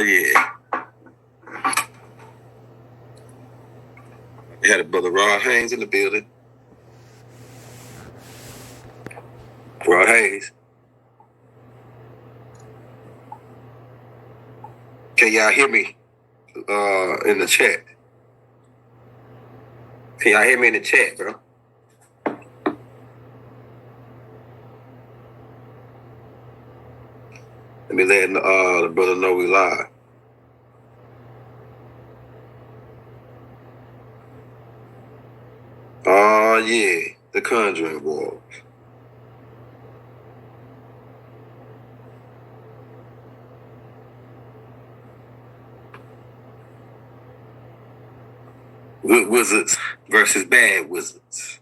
yeah. We had a brother Rod Haynes in the building. Rod Haynes. Can y'all hear me in the chat? Can y'all hear me in the chat, bro? Let me let the brother know we live. Oh, yeah. The Conjuring Wars. Good wizards versus bad wizards.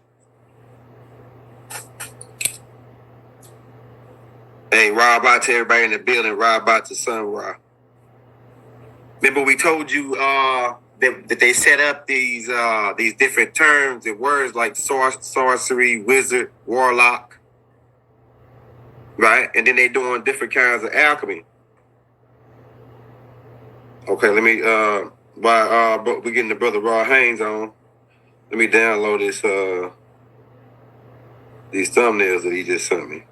Hey, Rob out to everybody in the building. Rob out to Sun Rob. Remember we told you that they set up these different terms and words like sorcery, wizard, warlock, right? And then they doing different kinds of alchemy. Okay, let me while we getting the brother Rod Haynes on, let me download these thumbnails that he just sent me.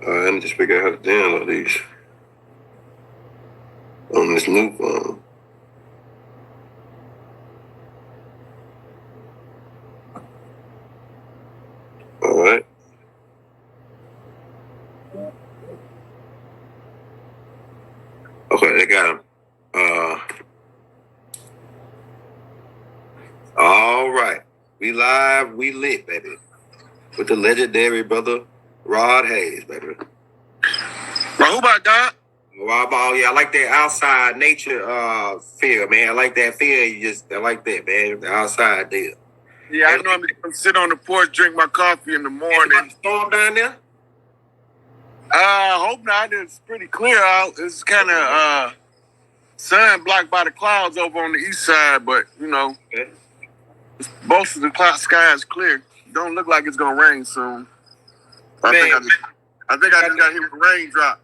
Let me just figure out how to download these on this new phone. All right. Okay, they got him. All right. We live, we lit, baby. With the legendary brother Rod Hayes, baby. Bro, who about God? Oh, yeah, I like that outside nature feel, man. I like that feel. I like that, man. The outside deal. Yeah, I normally come sit on the porch, drink my coffee in the morning. Storm down there? Hope not. It's pretty clear out. It's kind of sun blocked by the clouds over on the east side, but okay. Most of the sky is clear. Don't look like it's gonna rain soon. I think I just got hit with a raindrop.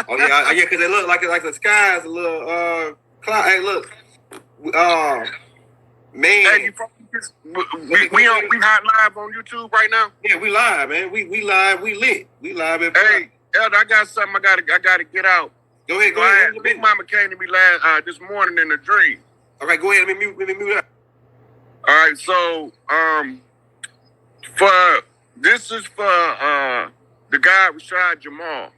Oh yeah, because it look like the sky is a little cloud. Hey, look, man. Hey, we hot live on YouTube right now. Yeah, we live, man. We live. We lit. We live. Hey, Elder, I got something. I gotta get out. Go ahead. Big Mama came to me this morning in a dream. All right, go ahead. Let me mute up. All right, so this is for the guy Rashad Jamal,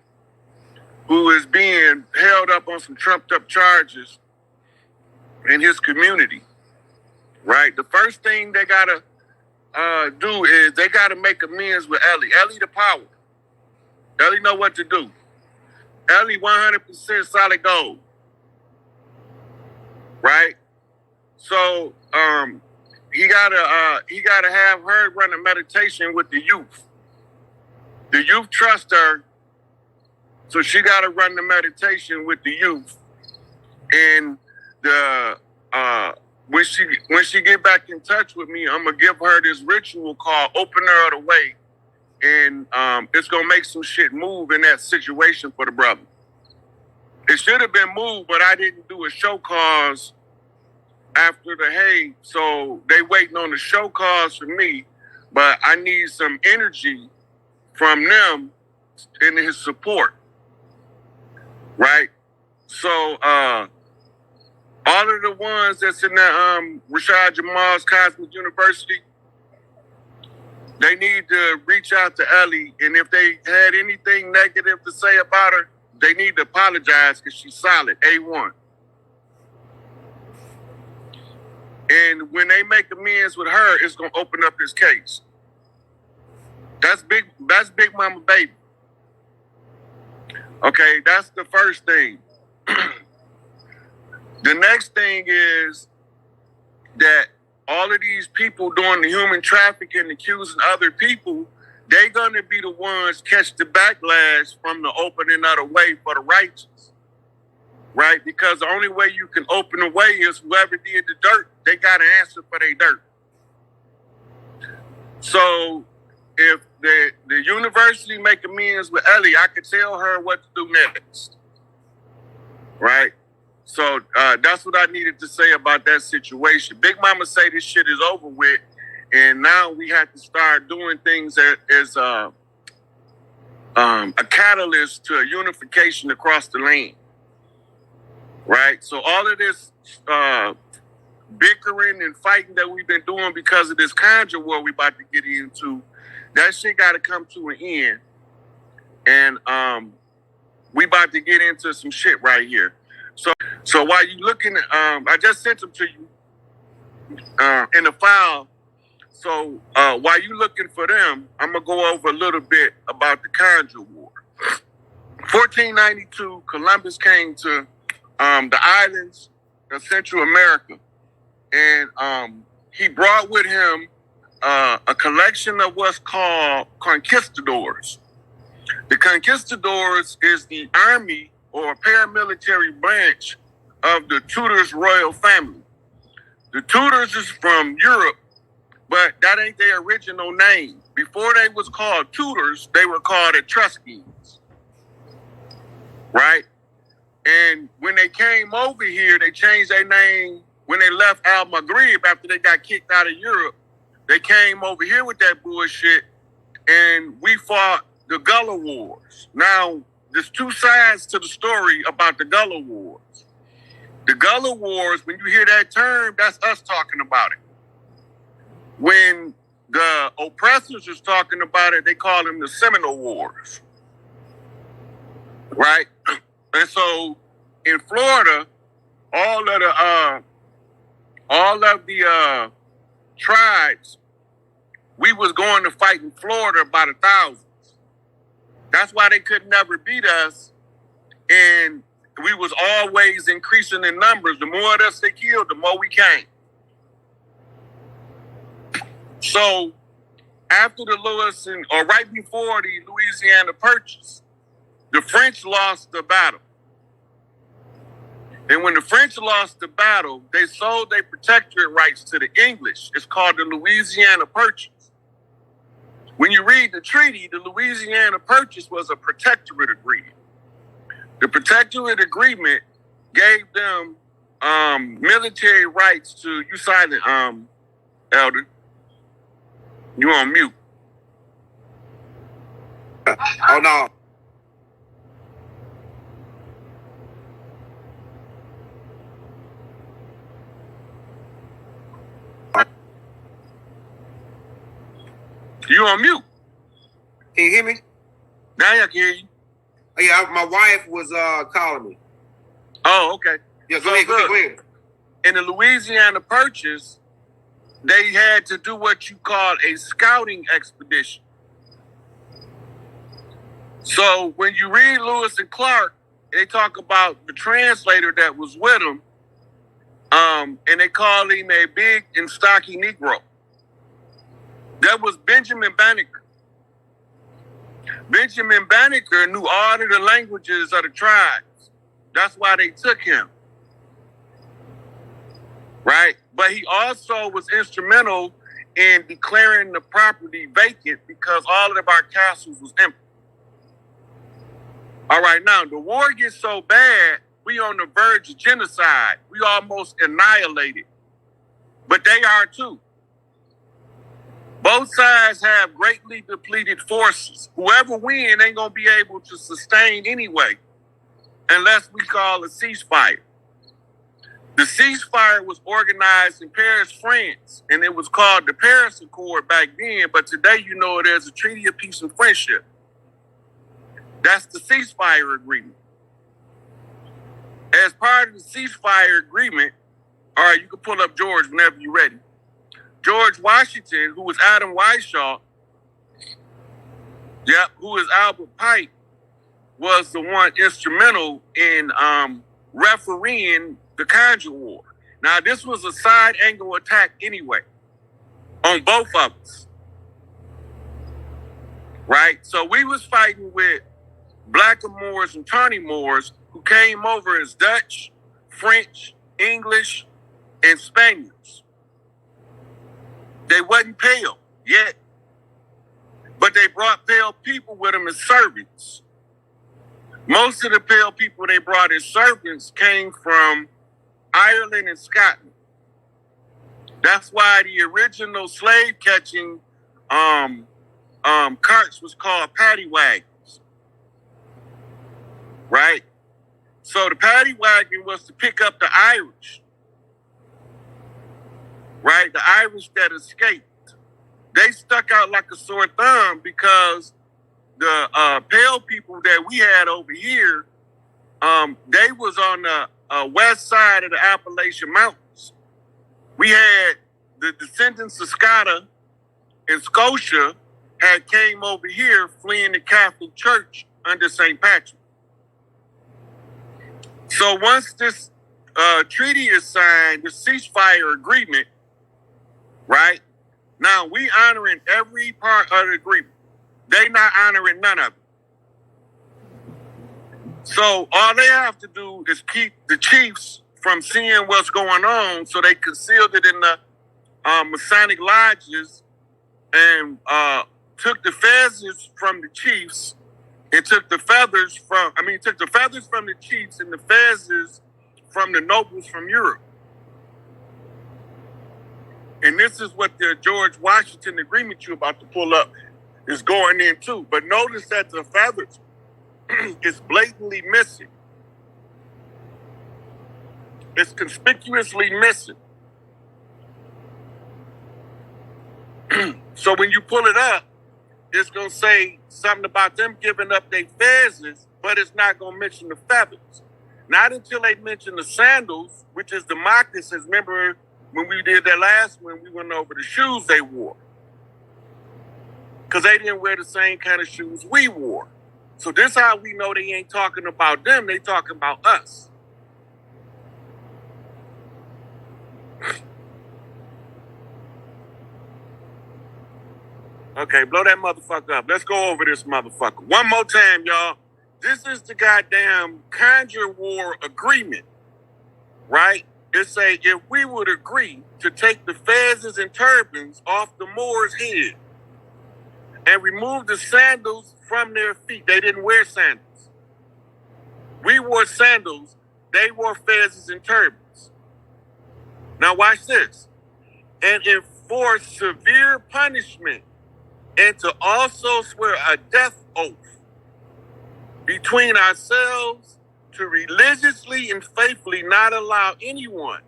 who is being held up on some trumped up charges in his community. Right, the first thing they gotta do is they gotta make amends with Ellie. Ellie the power. Ellie know what to do. Ellie 100% solid gold. Right, so he gotta have her run a meditation with the youth. The youth trust her, so she gotta run the meditation with the youth. And when she get back in touch with me, I'm gonna give her this ritual called Opener of the Way, and it's gonna make some shit move in that situation for the brother. It should have been moved, but I didn't do a show cause after the hay, so they waiting on the show cause for me, but I need some energy from them in his support, right? So all of the ones that's in the Rashad Jamal's Cosmic University, they need to reach out to Ellie, and if they had anything negative to say about her, they need to apologize because she's solid, A1. And when they make amends with her, it's gonna open up this case. That's Big Mama Baby. Okay, that's the first thing. The next thing is that all of these people doing the human trafficking, accusing other people, they're gonna be the ones catch the backlash from the opening of the way for the righteous. right? Because the only way you can open the way is whoever did the dirt, they got to answer for their dirt. So if the university make amends with Ellie, I could tell her what to do next, right? So that's what I needed to say about that situation. Big Mama say this shit is over with, and now we have to start doing things as a catalyst to unification across the land, right? So all of this bickering and fighting that we've been doing because of this conjure war we about to get into, that shit got to come to an end. And we about to get into some shit right here. So while you looking at, I just sent them to you in the file. So while you looking for them, I'm gonna go over a little bit about the Conjure War. 1492, Columbus came to the islands of Central America, and he brought with him a collection of what's called conquistadors. The conquistadors is the army or paramilitary branch of the Tudors royal family. The Tudors is from Europe, but that ain't their original name. Before they was called Tudors, they were called Etruscans, right? And when they came over here, they changed their name when they left Al-Maghrib after they got kicked out of Europe. They came over here with that bullshit, and we fought the Gullah Wars. Now, there's two sides to the story about the Gullah Wars. The Gullah Wars, when you hear that term, that's us talking about it. When the oppressors is talking about it, they call them the Seminole Wars, right? And so in Florida, all of the tribes, we was going to fight in Florida by the thousands. That's why they could never beat us, and we was always increasing in numbers. The more of us they killed, the more we came. So after the or right before the Louisiana Purchase, the French lost the battle. And when the French lost the battle, they sold their protectorate rights to the English. It's called the Louisiana Purchase. When you read the treaty, the Louisiana Purchase was a protectorate agreement. The protectorate agreement gave them military rights to, you silent, Elder. You on mute. Oh, no. You on mute. Can you hear me? Now I can hear you. Oh, yeah, my wife was calling me. Oh, okay. Yeah, go ahead. In the Louisiana Purchase, they had to do what you call a scouting expedition. So when you read Lewis and Clark, they talk about the translator that was with them, and they call him a big and stocky Negro. That was Benjamin Banneker. Benjamin Banneker knew all of the languages of the tribes. That's why they took him. Right? But he also was instrumental in declaring the property vacant because all of our castles was empty. All right, now the war gets so bad, we on the verge of genocide. We almost annihilated. But they are too. Both sides have greatly depleted forces. Whoever wins ain't going to be able to sustain anyway, unless we call a ceasefire. The ceasefire was organized in Paris, France, and it was called the Paris Accord back then, but today you know it as a Treaty of Peace and Friendship. That's the ceasefire agreement. As part of the ceasefire agreement, all right, you can pull up George whenever you're ready. George Washington, who was Adam Weishaupt, who is Albert Pike, was the one instrumental in refereeing the Conjure War. Now, this was a side angle attack anyway, on both of us. Right? So we was fighting with Blackamoors and Tawny Moors who came over as Dutch, French, English, and Spaniards. They wasn't pale yet, but they brought pale people with them as servants. Most of the pale people they brought as servants came from Ireland and Scotland. That's why the original slave catching carts was called paddy wagons, right? So the paddy wagon was to pick up the Irish, right? The Irish that escaped. They stuck out like a sore thumb because the pale people that we had over here, they was on the west side of the Appalachian Mountains. We had the descendants of Scotta and Scotia had came over here fleeing the Catholic Church under St. Patrick. So once this treaty is signed, the ceasefire agreement, right? Now we honoring every part of the agreement. They not honoring none of it. So all they have to do is keep the chiefs from seeing what's going on, so they concealed it in the Masonic lodges and took the feathers from the chiefs and took the feathers from the chiefs and the feathers from the nobles from Europe. And this is what the George Washington agreement you're about to pull up is going into. But notice that the feathers is blatantly missing. It's conspicuously missing. So when you pull it up, it's going to say something about them giving up their feathers, but it's not going to mention the feathers. Not until they mention the sandals, which is the moccasins. Remember when we did that last one, we went over the shoes they wore. Because they didn't wear the same kind of shoes we wore. So this how we know they ain't talking about them, they talking about us. Okay, blow that motherfucker up. Let's go over this motherfucker. One more time, y'all. This is the goddamn Conjure War agreement, right? It say if we would agree to take the fezzes and turbans off the Moors' head and remove the sandals from their feet. They didn't wear sandals. We wore sandals. They wore fezzes and turbans. Now watch this. And enforce severe punishment, and to also swear a death oath between ourselves to religiously and faithfully not allow anyone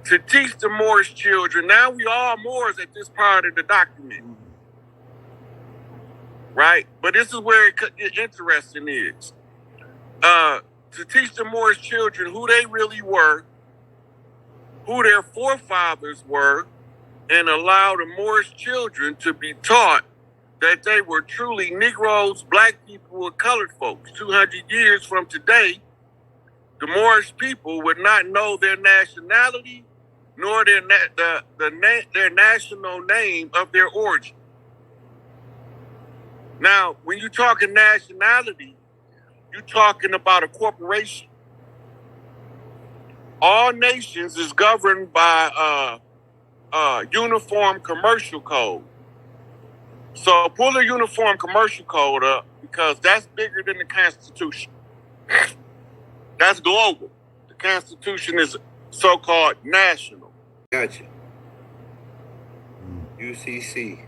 to teach the Moorish children. Now we all Moors at this part of the document. Right? But this is where it interesting is. To teach the Moorish children who they really were, who their forefathers were, and allow the Moorish children to be taught that they were truly Negroes, black people, and colored folks. 200 years from today, the Moorish people would not know their nationality nor their national name of their origin. Now, when you're talking nationality, you're talking about a corporation. All nations is governed by Uniform Commercial Code. So pull the Uniform Commercial Code up because that's bigger than the Constitution. That's global. The Constitution is so-called national. Gotcha. UCC.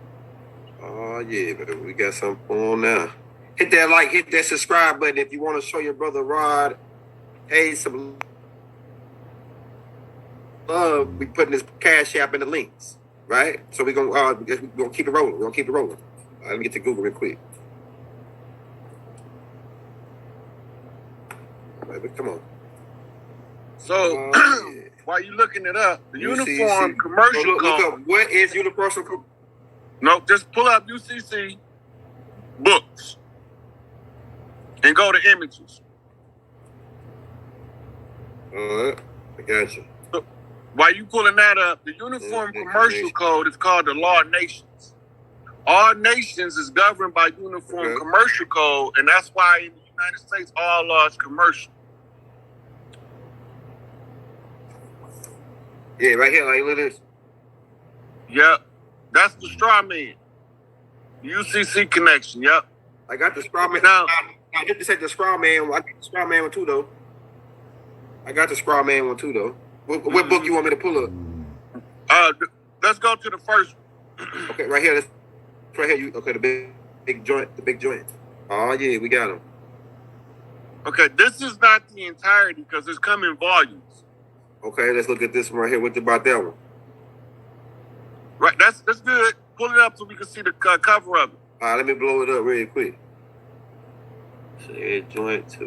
Oh, yeah, but we got something on now. Hit that like, hit that subscribe button if you want to show your brother Rod, hey, some love. We putting this Cash App in the links, right? So we're gonna keep it rolling. We're gonna keep it rolling. Let me get to Google real quick. Right, come on. So yeah. while you looking it up, the UCC. Uniform Commercial Code. Look up, what is Universal Code? No, just pull up UCC books and go to images. I got you. So, while you pulling that up, the Uniform Commercial Code is called the Law of Nations. All nations is governed by Uniform Commercial Code, and that's why in the United States all law is commercial. Yeah, right here, like look at this. Yep. That's the straw man. UCC connection, yep. I got the straw man. Now, I get to say the straw man. I got the straw man one too, though. I got the straw man one too, though. What book you want me to pull up? Let's go to the first one. Okay, right here. Right here. Okay, the big joint. The big joint. Oh yeah, we got him. Okay, this is not the entirety because it's come in volumes. Okay, let's look at this one right here. What about that one? Right, that's good. Pull it up so we can see the cover of it. All right, let me blow it up really quick. Say joint to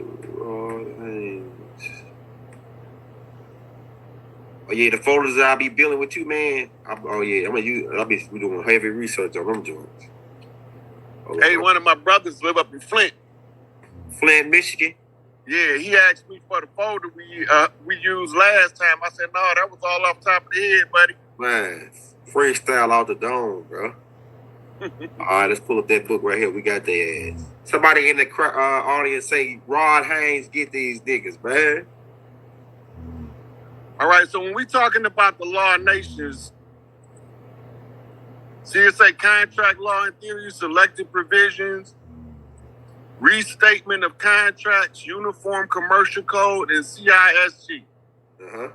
Oh yeah, the folders that I'll be dealing with you, man. I'll be doing heavy research on them joints. Hey, one of my brothers live up in Flint. Flint, Michigan. Yeah, he asked me for the folder we used last time. I said, no, that was all off the top of the head, buddy. Man, freestyle out the dome, bro. All right, let's pull up that book right here. We got the ass. Somebody in the audience say, Rod Haynes, get these niggas, man. All right, so when we talking about the law of nations, see it say contract law and theory, selected provisions, restatement of contracts, uniform commercial code, and CISG. Uh-huh.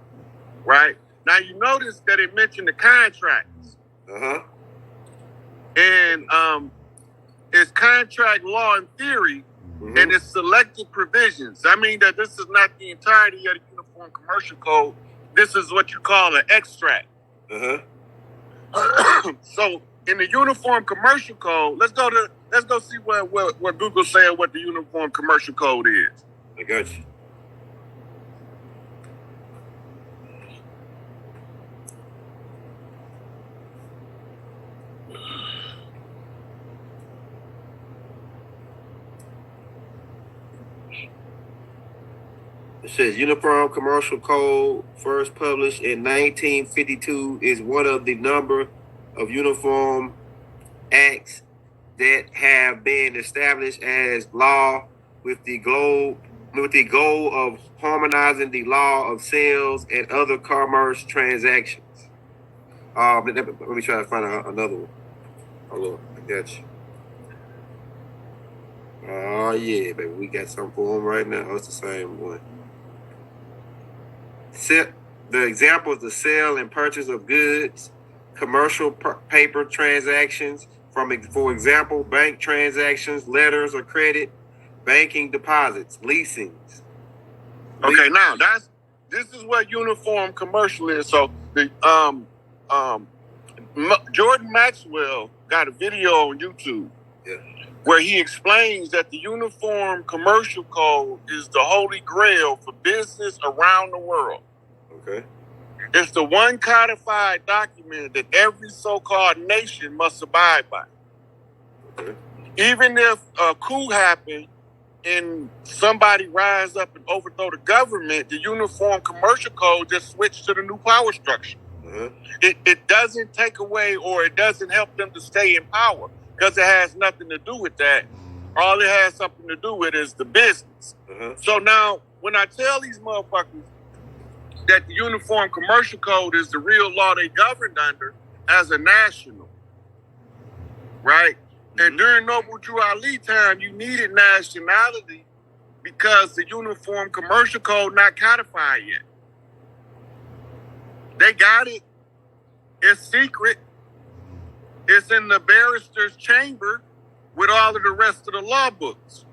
Right? Now you notice that it mentioned the contracts. Uh-huh. And it's contract law and theory, and it's selected provisions. I mean that this is not the entirety of the Uniform Commercial Code. This is what you call an extract. So in the Uniform Commercial Code, let's go see what Google said what the Uniform Commercial Code is. I got you. It says Uniform Commercial Code, first published in 1952, is one of the number of uniform acts that have been established as law with the goal of harmonizing the law of sales and other commerce transactions. Let me try to find another one. Hold on, I got you. Oh yeah, baby, we got something for them right now. Oh, it's the same one. The example is the sale and purchase of goods, commercial paper transactions, for example, bank transactions, letters of credit, banking deposits, leasings. Okay, now this is what uniform commercial is. So the Jordan Maxwell got a video on YouTube where he explains that the Uniform Commercial Code is the holy grail for business around the world. Okay. It's the one codified document that every so-called nation must abide by. Okay. Even if a coup happened and somebody rise up and overthrow the government, the Uniform Commercial Code just switched to the new power structure. It doesn't take away or it doesn't help them to stay in power because it has nothing to do with that. All it has something to do with is the business. So now, when I tell these motherfuckers that the Uniform Commercial Code is the real law they governed under as a national, right? And during Noble Drew Ali time, you needed nationality because the Uniform Commercial Code not codified yet. They got it. It's secret. It's in the barrister's chamber with all of the rest of the law books.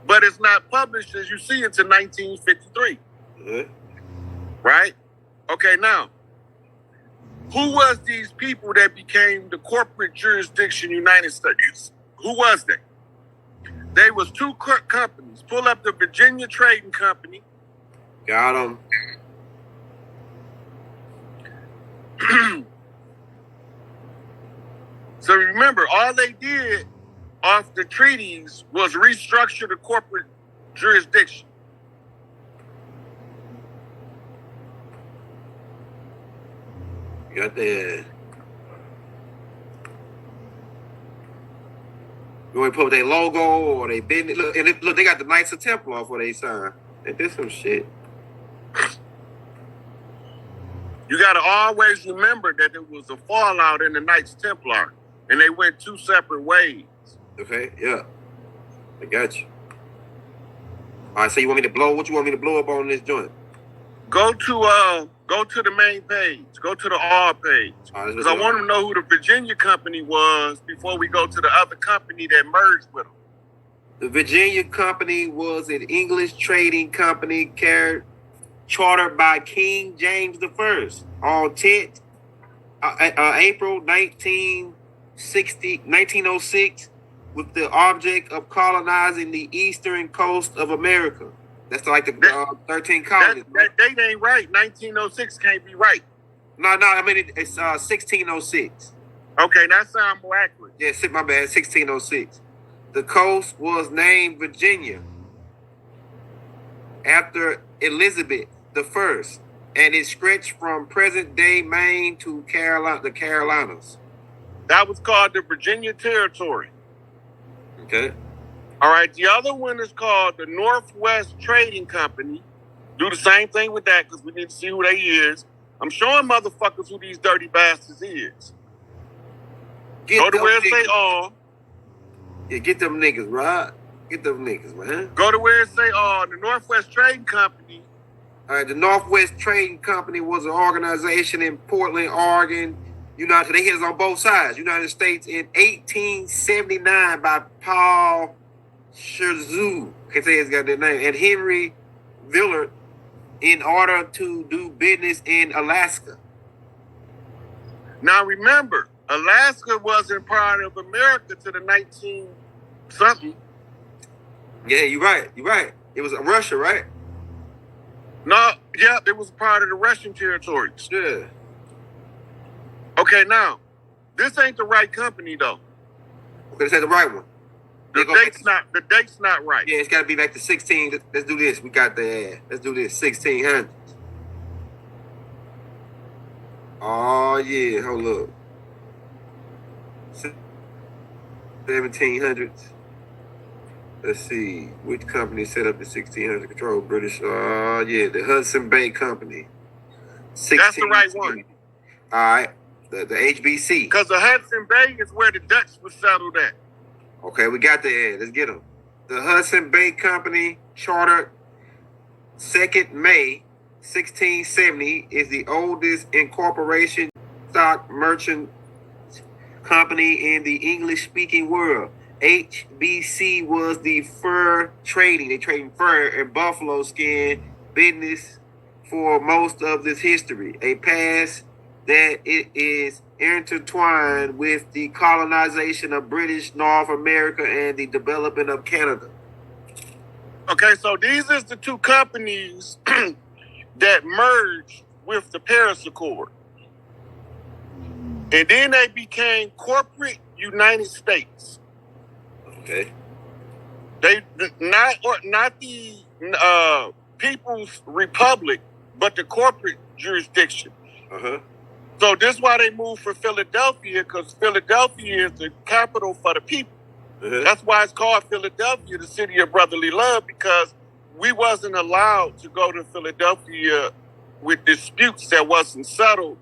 But it's not published, as you see, until 1953. Right? Okay, now, who was these people that became the corporate jurisdiction United States? Who was they? They was two companies. Pull up the Virginia Trading Company. Got them. So remember, all they did off the treaties was restructure the corporate jurisdiction. Got the. You want to put their logo or they business? Look, they got the Knights of Templar off where they sign. They did some shit. You got to always remember that there was a fallout in the Knights Templar, and they went two separate ways. Okay, yeah. I got you. All right, so you want me to blow? What you want me to blow up on this joint? Go to the main page. Go to the R page. Because I want to know who the Virginia company was before we go to the other company that merged with them. The Virginia company was an English trading company chartered by King James I on 10th April 1906 with the object of colonizing the eastern coast of America. That's like the 13 colonies. That date ain't right. 1906 can't be right. No, I mean, it's 1606. Okay, that sounds more accurate. Yeah, my bad, 1606. The coast was named Virginia after Elizabeth I, and it stretched from present-day Maine to the Carolinas. That was called the Virginia Territory. Okay. All right, the other one is called the Northwest Trading Company. Do the same thing with that because we need to see who they is. I'm showing motherfuckers who these dirty bastards is. Go to where it say all. Yeah, get them niggas, right? Get them niggas, man. Go to where it say all. The Northwest Trading Company. All right, the Northwest Trading Company was an organization in Portland, Oregon. United. They hit us on both sides. United States in 1879 by Paul Scherzu, can't say his goddamn name, and Henry Villard in order to do business in Alaska. Now remember, Alaska wasn't part of America to the 19-something. Yeah, you're right. It was Russia, right? No, yeah, it was part of the Russian territories. Yeah. Okay, now, this ain't the right company, though. Okay, this ain't the right one. The date's not right. Yeah, it's got to be like the 16. Let's do this. We got the. Let's do this. 1600s. Oh yeah, hold up. 1700s. Let's see. Which company set up the 1600 control British? Yeah, the Hudson Bay Company. That's the right one. All right, the HBC. Because the Hudson Bay is where the Dutch was settled at. Okay, we got the let's get them. The Hudson Bay Company, chartered 2nd May 1670, is the oldest incorporation stock merchant company in the English-speaking world. HBC was the fur trading. They trading fur and buffalo skin business for most of this history. A past that it is intertwined with the colonization of British North America and the development of Canada. Okay, so these is the two companies that merged with the Paris Accord. And then they became corporate United States. Okay. They not the People's Republic, but the corporate jurisdiction. Uh-huh. So this is why they moved for Philadelphia, because Philadelphia is the capital for the people. Uh-huh. That's why it's called Philadelphia, the city of brotherly love, because we wasn't allowed to go to Philadelphia with disputes that wasn't settled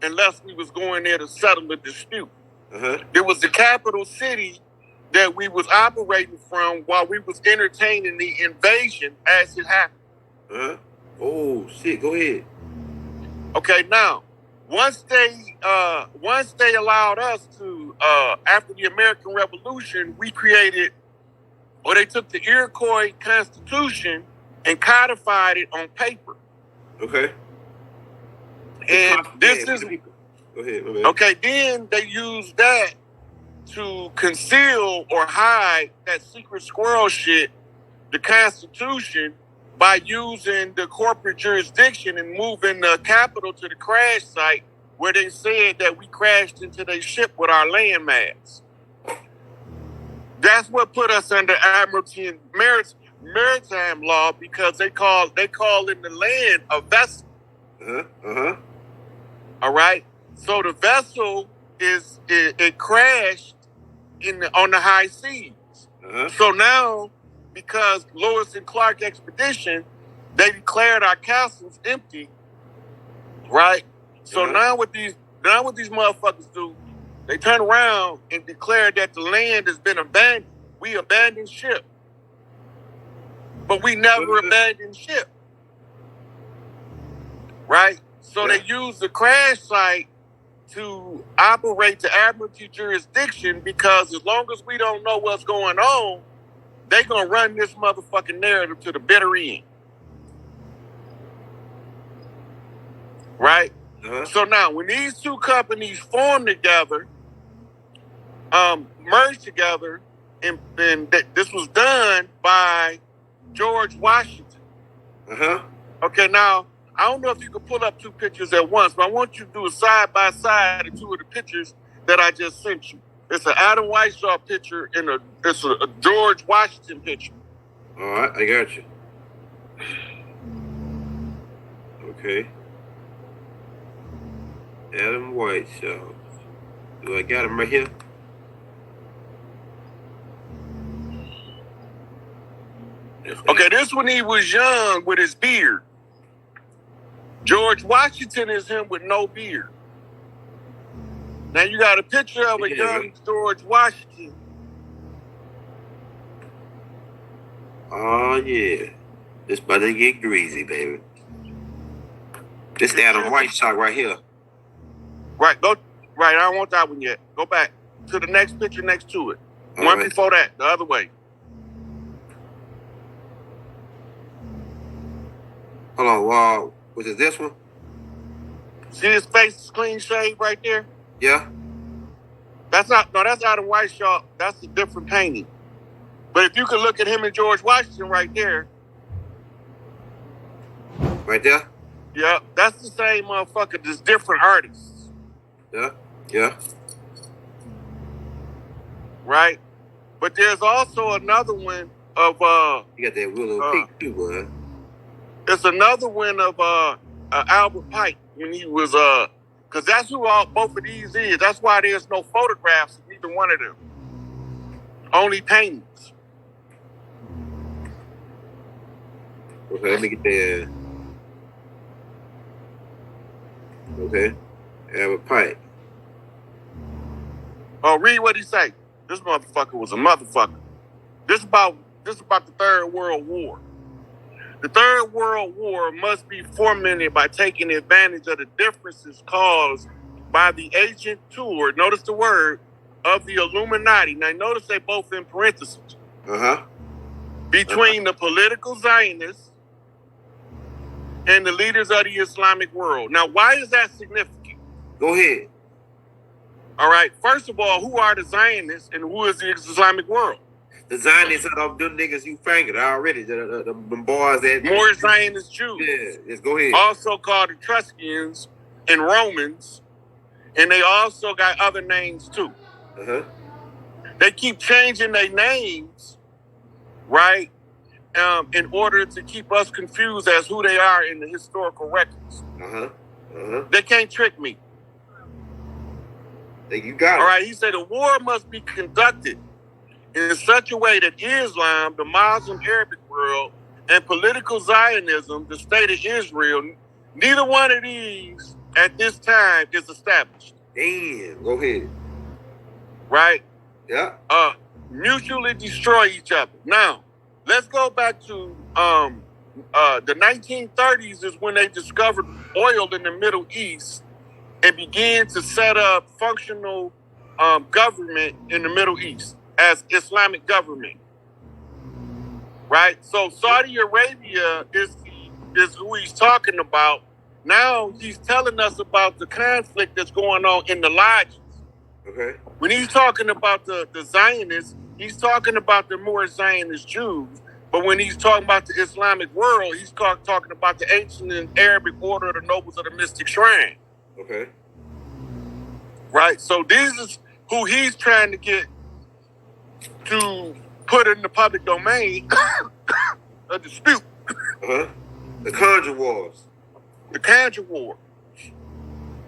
unless we was going there to settle the dispute. Uh-huh. It was the capital city that we was operating from while we was entertaining the invasion as it happened. Uh-huh. Oh shit, go ahead. Okay, now once they allowed us to after the American Revolution, we created, or they took the Iroquois Constitution and codified it on paper. Okay. And this is go ahead, okay. Then they used that to conceal or hide that secret squirrel shit, the Constitution, by using the corporate jurisdiction and moving the capital to the crash site where they said that we crashed into their ship with our landmass. That's what put us under Admiralty and maritime law, because they call in the land a vessel. Uh-huh. All right. So the vessel it crashed on the high seas. Uh-huh. So now, because Lewis and Clark expedition, they declared our castles empty, right? So now what these motherfuckers do, they turn around and declare that the land has been abandoned. We abandoned ship. But we never abandoned ship. Right? So they use the crash site to operate the Admiralty jurisdiction, because as long as we don't know what's going on, they gonna run this motherfucking narrative to the bitter end. Right? So now, when these two companies form together, merge together, and this was done by George Washington. Okay, now, I don't know if you can pull up two pictures at once, but I want you to do a side-by-side of two of the pictures that I just sent you. It's an Adam Weishaupt picture and it's a George Washington picture. All right, I got you. Okay. Adam Weishaupt. Do I got him right here? Okay, this one he was young with his beard. George Washington is him with no beard. Now you got a picture of a young George Washington. Oh yeah, this about to get greasy, baby. This is Adam Weishaupt right here. Right, go right. I don't want that one yet. Go back to the next picture next to it. One before that, the other way. Hold on, was it this one? See his face is clean shaved right there? Yeah. That's Adam Weishaupt. That's a different painting. But if you could look at him and George Washington right there. Right there? Yeah, that's the same motherfucker, just different artists. Yeah. Right? But there's also another one of you got that Willow Peak too, boy. It's another one of Albert Pike when he was because that's who both of these is. That's why there's no photographs of either one of them. Only paintings. Okay, let me get there. Okay. Albert Pike. Oh, read what he say. This motherfucker was a motherfucker. This about the Third World War. The Third World War must be fomented by taking advantage of the differences caused by the agent tour, notice the word, of the Illuminati. Now notice they both in parentheses. Between the political Zionists and the leaders of the Islamic world. Now, why is that significant? Go ahead. All right. First of all, who are the Zionists and who is the Islamic world? The Zionists are them niggas you fingered already. The boys that... More Zionist Jews. Yeah, just go ahead. Also called Etruscans and Romans. And they also got other names too. They keep changing their names, right? In order to keep us confused as who they are in the historical records. They can't trick me. You got it. All right, he said the war must be conducted in such a way that Islam, the Muslim Arabic world, and political Zionism, the state of Israel, neither one of these at this time is established. Damn, go ahead. Right? Yeah. Mutually destroy each other. Now, let's go back to the 1930s is when they discovered oil in the Middle East and began to set up functional government in the Middle East as Islamic government. Right? So Saudi Arabia is who he's talking about. Now he's telling us about the conflict that's going on in the lodges. Okay. When he's talking about the Zionists, he's talking about the more Zionist Jews. But when he's talking about the Islamic world, he's talking about the ancient and Arabic order of the nobles of the mystic shrine. Okay. Right? So this is who he's trying to get to put in the public domain a dispute. The Conjure Wars. The Conjure War.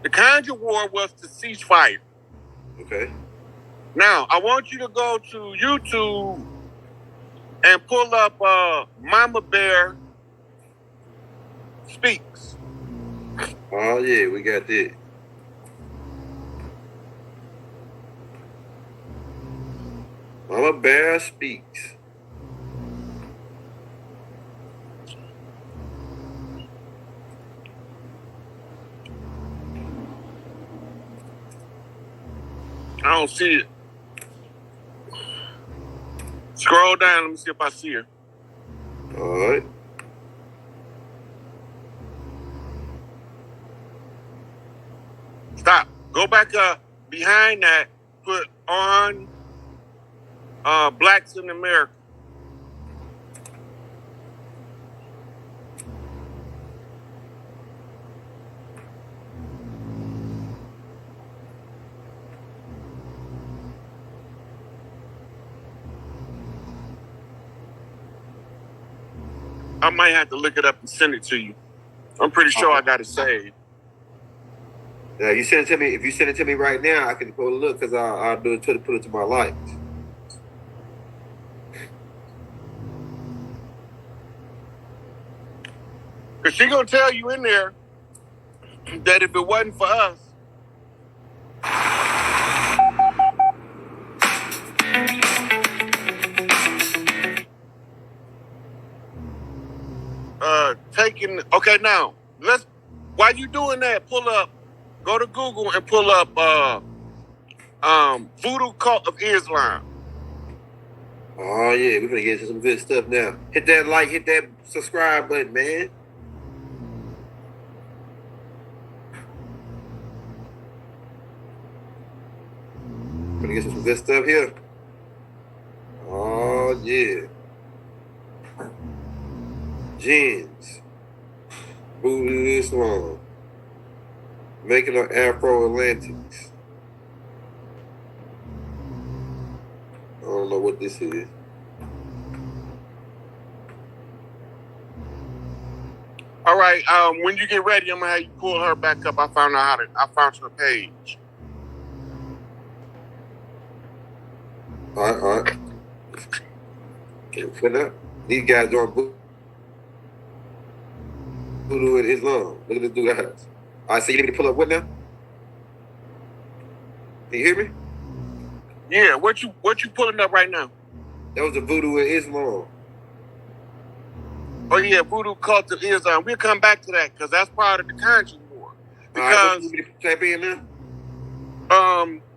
The Conjure War was the ceasefire. Okay. Now, I want you to go to YouTube and pull up Mama Bear Speaks. Oh yeah, we got that. Mama Bear speaks. I don't see it. Scroll down. Let me see if I see her. All right. Stop. Go back up behind that. Put on Blacks in America. I might have to look it up and send it to you. I'm pretty sure I got it saved. Yeah, you send it to me. If you send it to me right now, I can go look because I'll do it to put it to my likes. Because she gonna tell you in there that if it wasn't for us, taking. Okay, now while you doing that, pull up. Go to Google and pull up Voodoo Cult of Islam. Oh yeah, we're gonna get into some good stuff now. Hit that like, hit that subscribe button, man. Gonna get some good stuff here. Oh yeah. Jeans. Voodoo Islam. Making of Afro-Atlantics. I don't know what this is. All right. When you get ready, I'm gonna have you pull her back up. I found her page. All right. Can't put up. These guys doing Voodoo and Islam. Look at this dude eyes. All right, so you need me to pull up what now? Can you hear me? Yeah. What you pulling up right now? That was the Voodoo and Islam. Oh yeah, Voodoo Cult of Islam. We'll come back to that because that's part of the Conjure war. Because you need me to type in now?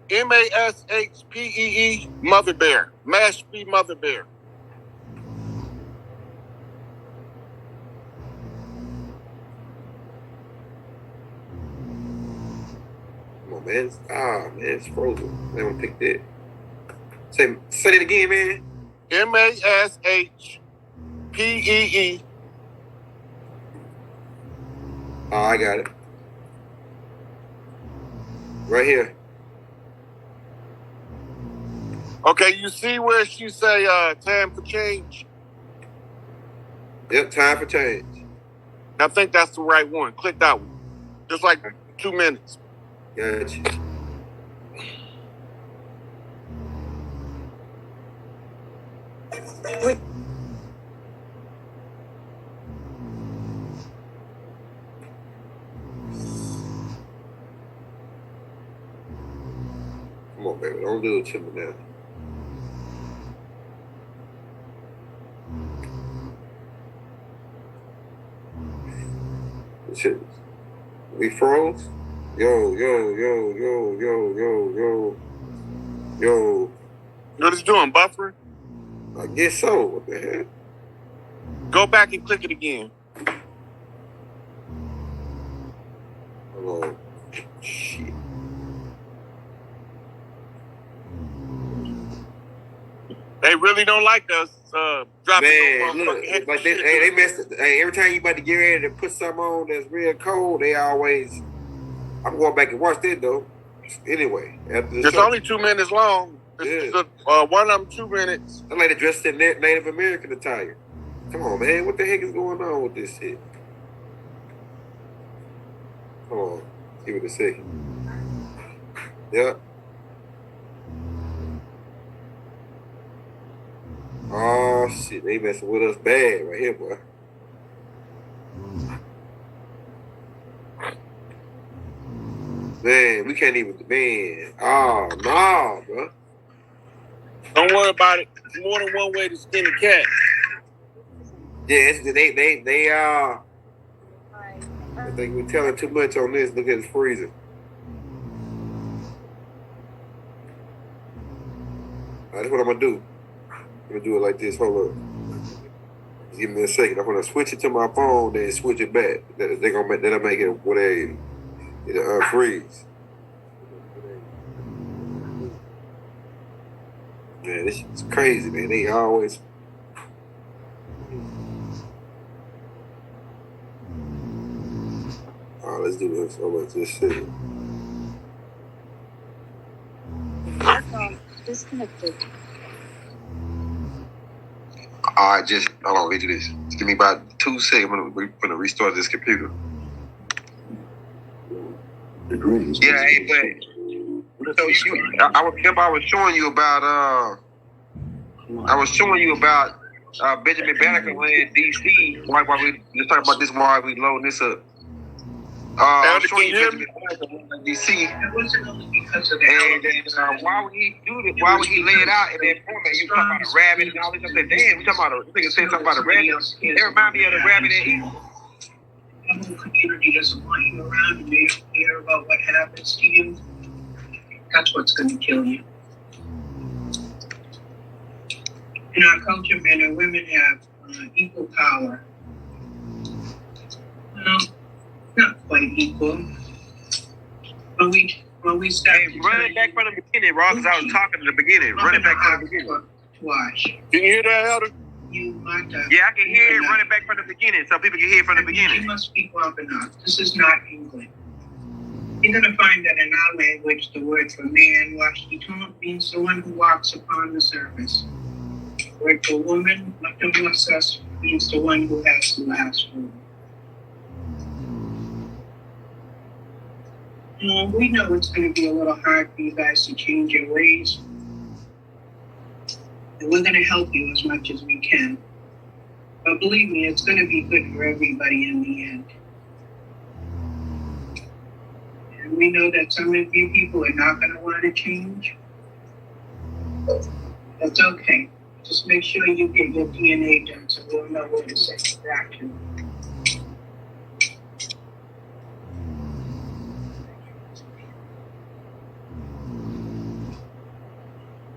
MASHPEE Mother Bear. Mashpee Mother Bear. Come on, man. Man, it's frozen. I don't pick that. Say it again, man. MASHPEE. Oh, I got it. Right here. Okay, you see where she say time for change? Yep, time for change. I think that's the right one. Click that one. Just like 2 minutes. Gotcha. Come on, baby. Don't do it to me now. Shit. We froze? Yo. What is it doing, buffering? I guess so. What the heck? Go back and click it again. Hold on. Shit. They really don't like us dropping. Man, look, like they messed. Hey, every time you about to get ready to put something on that's real cold, they always. I'm going back and watch that though. Anyway, after the it's show. only 2 minutes long. It's one of them 2 minutes. That lady dressed in Native American attire. Come on, man. What the heck is going on with this shit? Come on. Give it a second. Yep. Oh shit, they messing with us bad right here, boy. Man, we can't even, man. Oh, no, bro. Don't worry about it. There's more than one way to skin a cat. Yeah, I think we're telling too much on this. Look at it's freezing. That's what I'm gonna do. I'm gonna do it like this. Hold up. Just give me a second. I'm gonna switch it to my phone, then switch it back. That'll make it what it'll unfreeze. Man, this is crazy, man. They always. All right, let's do this. Let's just see. Disconnected. All right, just hold on. Let me do this. Just give me about 2 seconds. We're gonna restart this computer. Yeah, hey, but so I was showing you about Benjamin Banneker in D.C. Why we let's talk about this while we load this up. I was showing you Benjamin Banneker in D.C. And why would he do this? Why would he lay it out in that format? You talking about a rabbit and all this? I said, damn, we talking about a nigga said something about a rabbit. It remind me of the rabbit that he. The whole community doesn't want you around and they don't care about what happens to you. That's what's going to kill you. In our culture, men and women have equal power. Well, not quite equal. When we start run it back from the beginning, Rob, because I was talking in the beginning. Run it back from the beginning. Watch. Can you hear that, Elder? Yeah, I can hear it. Run it back from the beginning so people can hear it from the beginning. You must speak up enough. This is not English. You're going to find that in our language, the word for man, washiton, means the one who walks upon the surface. The word for woman, matamasas, means the one who has the last word. We know it's going to be a little hard for you guys to change your ways. And we're going to help you as much as we can. But believe me, it's going to be good for everybody in the end. And we know that some of you people are not going to want to change. That's okay. Just make sure you get your DNA done so we'll know where to send you back to.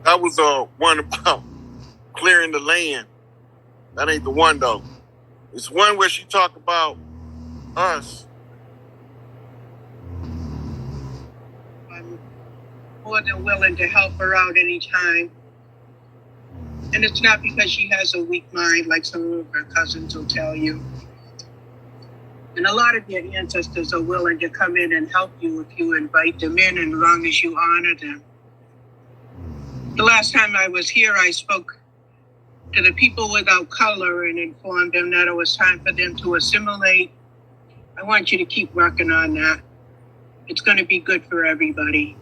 That was one about clearing the land. That ain't the one though. It's one where she talked about us. I'm more than willing to help her out anytime. And it's not because she has a weak mind like some of her cousins will tell you. And a lot of your ancestors are willing to come in and help you if you invite them in, and as long as you honor them. The last time I was here, I spoke to the people without color and informed them that it was time for them to assimilate. I want you to keep working on that. It's going to be good for everybody.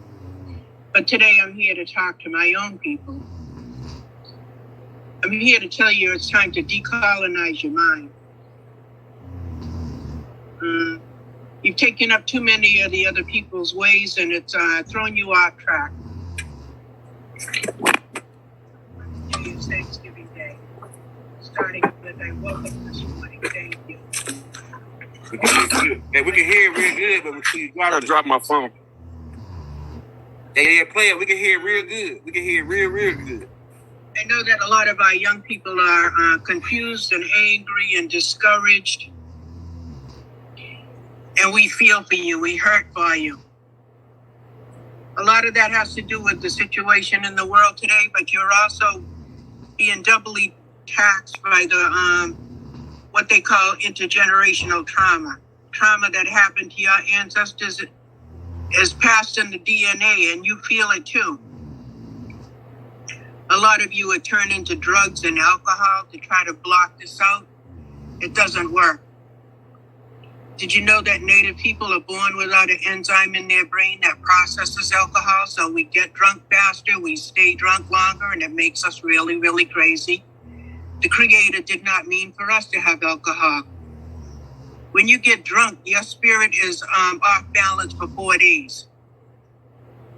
But today I'm here to talk to my own people. I'm here to tell you it's time to decolonize your mind. You've taken up too many of the other people's ways, and it's thrown you off track. Today is Thanksgiving Day. Starting with I woke up this morning. Thank you. We can hear it real good, but we I dropped my phone. Yeah, play it. We can hear it real good. We can hear it real good. I know that a lot of our young people are confused and angry and discouraged. And we feel for you. We hurt for you. A lot of that has to do with the situation in the world today, but you're also being doubly taxed by the what they call intergenerational trauma. Trauma that happened to your ancestors is passed in the DNA, and you feel it too. A lot of you are turning to drugs and alcohol to try to block this out. It doesn't work. Did you know that Native people are born without an enzyme in their brain that processes alcohol? So we get drunk faster, we stay drunk longer, and it makes us really, really crazy. The Creator did not mean for us to have alcohol. When you get drunk, your spirit is off balance for 4 days.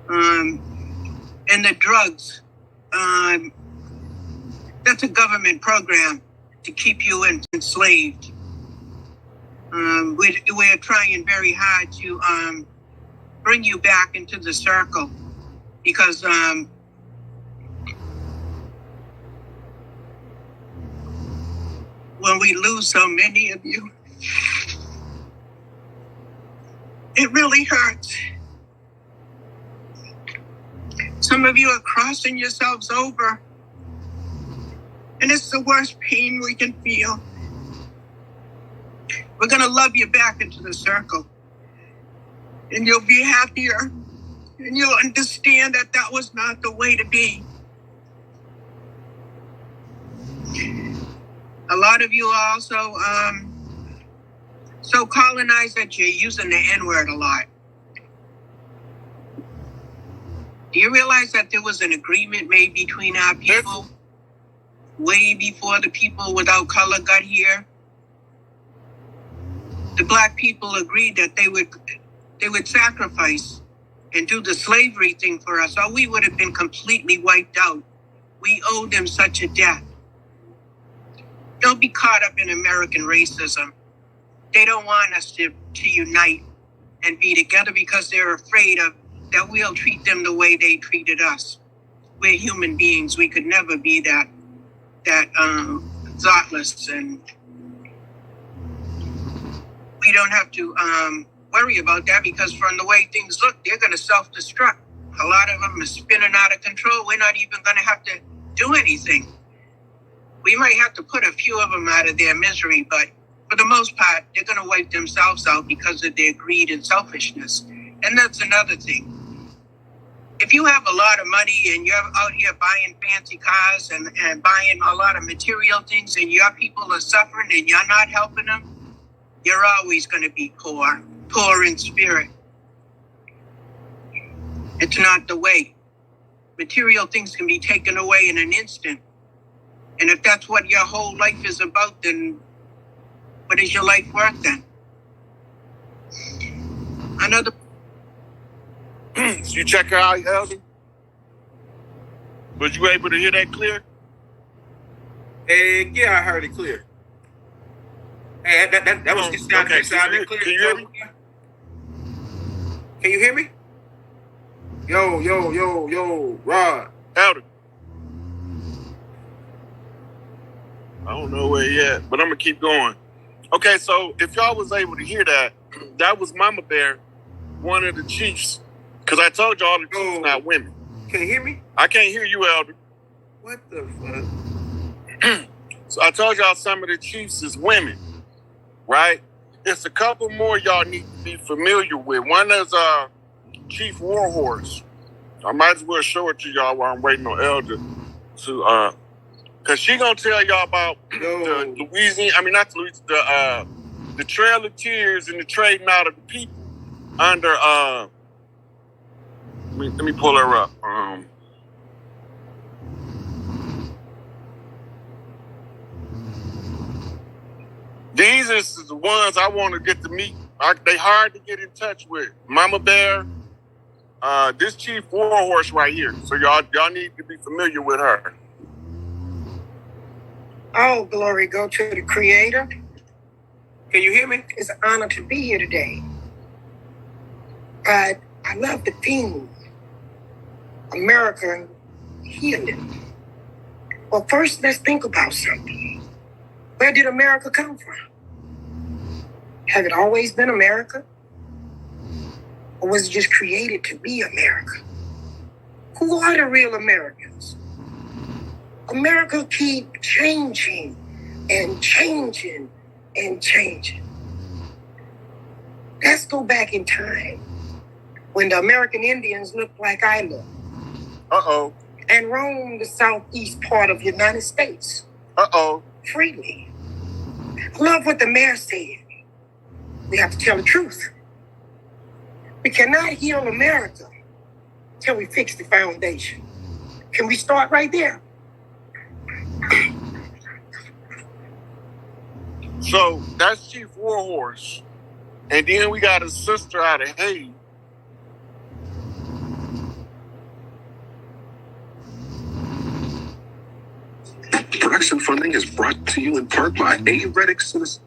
And the drugs. That's a government program to keep you enslaved. We're trying very hard to bring you back into the circle because when we lose so many of you, it really hurts. Some of you are crossing yourselves over, and it's the worst pain we can feel. We're going to love you back into the circle, and you'll be happier, and you'll understand that that was not the way to be. A lot of you are also so colonized that you're using the N-word a lot. Do you realize that there was an agreement made between our people way before the people without color got here? The black people agreed that they would sacrifice and do the slavery thing for us, or we would have been completely wiped out. We owe them such a debt. Don't be caught up in American racism. They don't want us to unite and be together because they're afraid of that we'll treat them the way they treated us. We're human beings. We could never be that thoughtless, and we don't have to worry about that because from the way things look, they're going to self-destruct. A lot of them are spinning out of control. We're not even going to have to do anything. We might have to put a few of them out of their misery, but for the most part, they're going to wipe themselves out because of their greed and selfishness. And that's another thing. If you have a lot of money and you're out here buying fancy cars and buying a lot of material things and your people are suffering and you're not helping them, you're always going to be poor in spirit. It's not the way. Material things can be taken away in an instant. And if that's what your whole life is about, then what is your life worth then? Another. You check her out, Elder? Was you able to hear that clear? Hey, yeah, I heard it clear. Hey, that was okay. Sounded clear. Can you hear me? Can you hear me? Yo, Rod. Elder. I don't know where he at, but I'm gonna keep going. Okay, so if y'all was able to hear that, that was Mama Bear, one of the chiefs. Because I told y'all the chiefs not women. Can you hear me? I can't hear you, Elder. What the fuck? So I told y'all some of the chiefs is women, right? There's a couple more y'all need to be familiar with. One is Chief Warhorse. I might as well show it to y'all while I'm waiting on Elder to because she gonna tell y'all about the Louisiana. I mean, not the Louisiana. The Trail of Tears and the trading out of the people under. Let me pull her up. These are the ones I want to get to meet. They hard to get in touch with. Mama Bear, this Chief Warhorse right here. So y'all need to be familiar with her. All glory go to the Creator. Can you hear me? It's an honor to be here today. I love the theme, America healing. Well, first, let's think about something. Where did America come from? Have it always been America? Or was it just created to be America? Who are the real Americans? America keep changing and changing and changing. Let's go back in time when the American Indians looked like I look. Uh-oh. And roamed the southeast part of the United States. Uh-oh. Freely. I love what the mayor said. We have to tell the truth. We cannot heal America till we fix the foundation. Can we start right there? So that's Chief Warhorse. And then we got a sister out of Haiti. Election funding is brought to you in part by A. Reddick Citizens.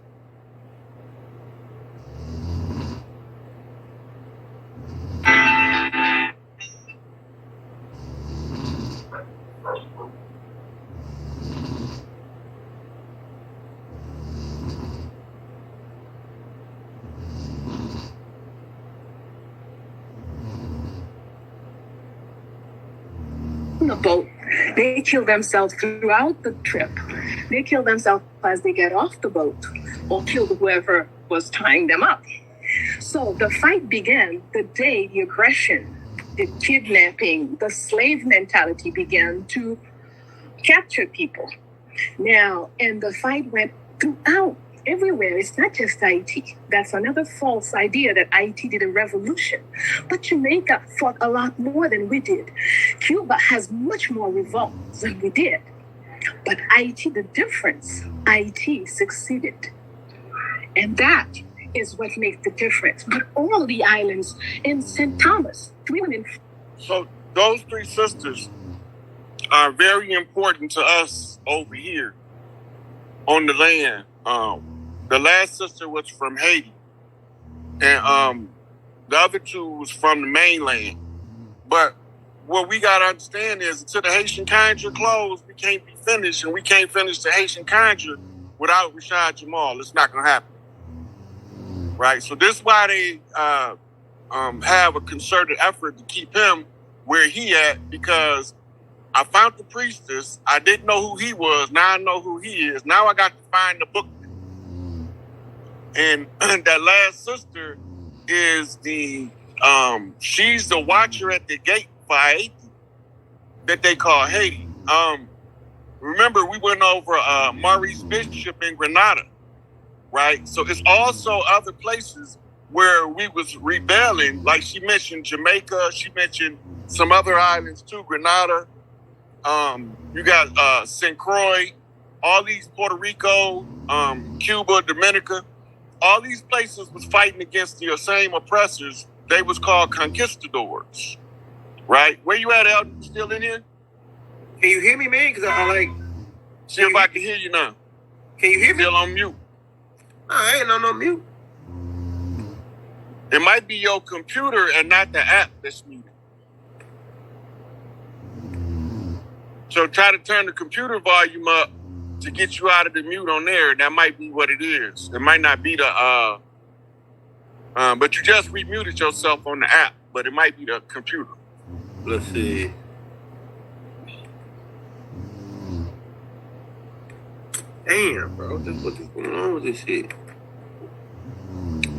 The boat. They kill themselves throughout the trip. They kill themselves as they get off the boat or kill whoever was tying them up. So the fight began the day the aggression, the kidnapping, the slave mentality began to capture people. Now, and the fight went throughout everywhere. It's not just Haiti. That's another false idea that Haiti did a revolution. But Jamaica fought a lot more than we did. Cuba has much more revolts than we did. But Haiti, the difference, Haiti succeeded. And that is what makes the difference. But all the islands in St. Thomas, So those three sisters are very important to us over here on the land. The last sister was from Haiti, and the other two was from the mainland. But what we gotta understand is, until the Haitian Conjure closed, we can't be finished, and we can't finish the Haitian Conjure without Rashad Jamal. It's not gonna happen, right? So this is why they have a concerted effort to keep him where he at, because I found the priestess. I didn't know who he was. Now I know who he is. Now I got to find the book. And that last sister is she's the watcher at the gate for Haiti that they call Haiti. Remember, we went over Maurice Bishop in Grenada, right? So it's also other places where we was rebelling. Like she mentioned Jamaica. She mentioned some other islands too, Grenada. You got St. Croix, all these Puerto Rico, Cuba, Dominica. All these places was fighting against the same oppressors. They was called conquistadors, right? Where you at, Elder? Still in here? Can you hear me, man? Because I like... See if I can hear you now. Can you hear me? Still on mute. I ain't on no mute. It might be your computer and not the app that's muted. So try to turn the computer volume up to get you out of the mute on there. That might be what it is. It might not be the, but you just remuted yourself on the app, but it might be the computer. Let's see. Damn, bro. What is going on with this shit?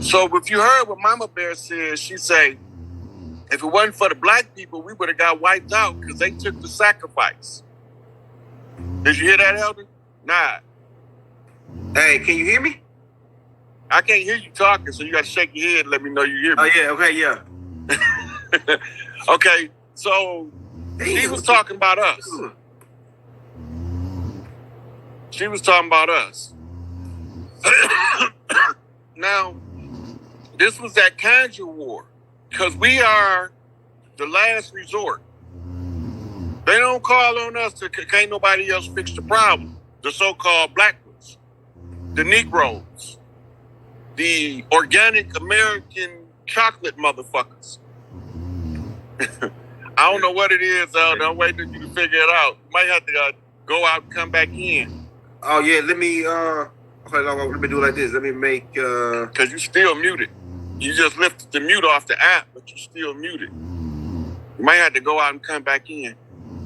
So if you heard what Mama Bear said, she say, if it wasn't for the black people, we would have got wiped out because they took the sacrifice. Did you hear that, Elder? Nah. Hey, can you hear me? I can't hear you talking, so you got to shake your head and let me know you hear me. Oh, yeah. Okay, yeah. Okay, so she was talking about us. She was talking about us. Now, this was that Conjure war, because we are the last resort. They don't call on us to, can't nobody else fix the problem. The so-called black ones, the Negroes, the organic American chocolate motherfuckers. I don't know what it is, I'm waiting for you to figure it out. You might have to go out and come back in. Oh, yeah, let me, okay, let me do it like this. Let me make, because you still muted. You just lifted the mute off the app, but you still muted. You might have to go out and come back in.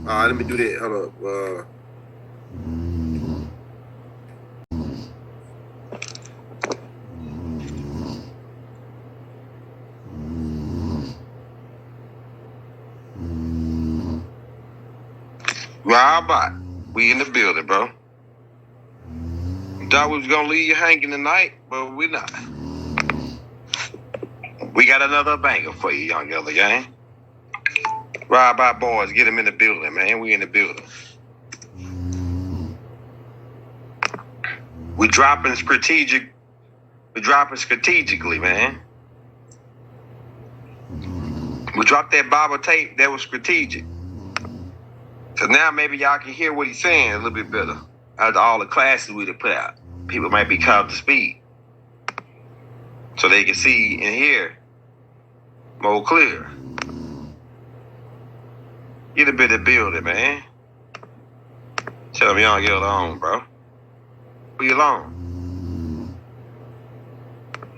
Let me do that. Hold up. Robot, we in the building, bro. Thought we was gonna leave you hanging tonight, but we not. We got another banger for you, young Elder Gang. Robot boys, get him in the building, man. We in the building. We dropping strategically, man. We dropped that Bible tape that was strategic. So now maybe y'all can hear what he's saying a little bit better. out of all the classes we done put out. People might be caught up to speed, so they can see and hear more clear. Get a bit of building, man. Tell them y'all get along, bro. We alone.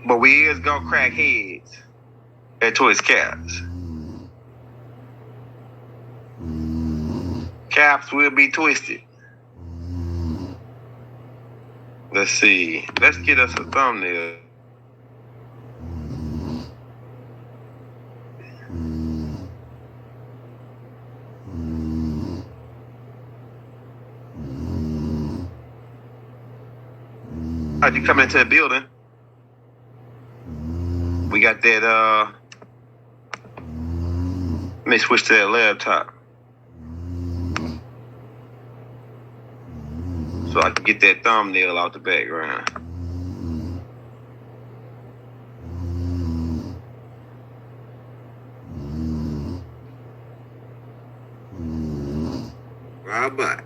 But we is gonna crack heads and twist caps. Caps will be twisted. Let's see. Let's get us a thumbnail. As you come into the building, we got that, let me switch to that laptop so I can get that thumbnail out the background. Right back.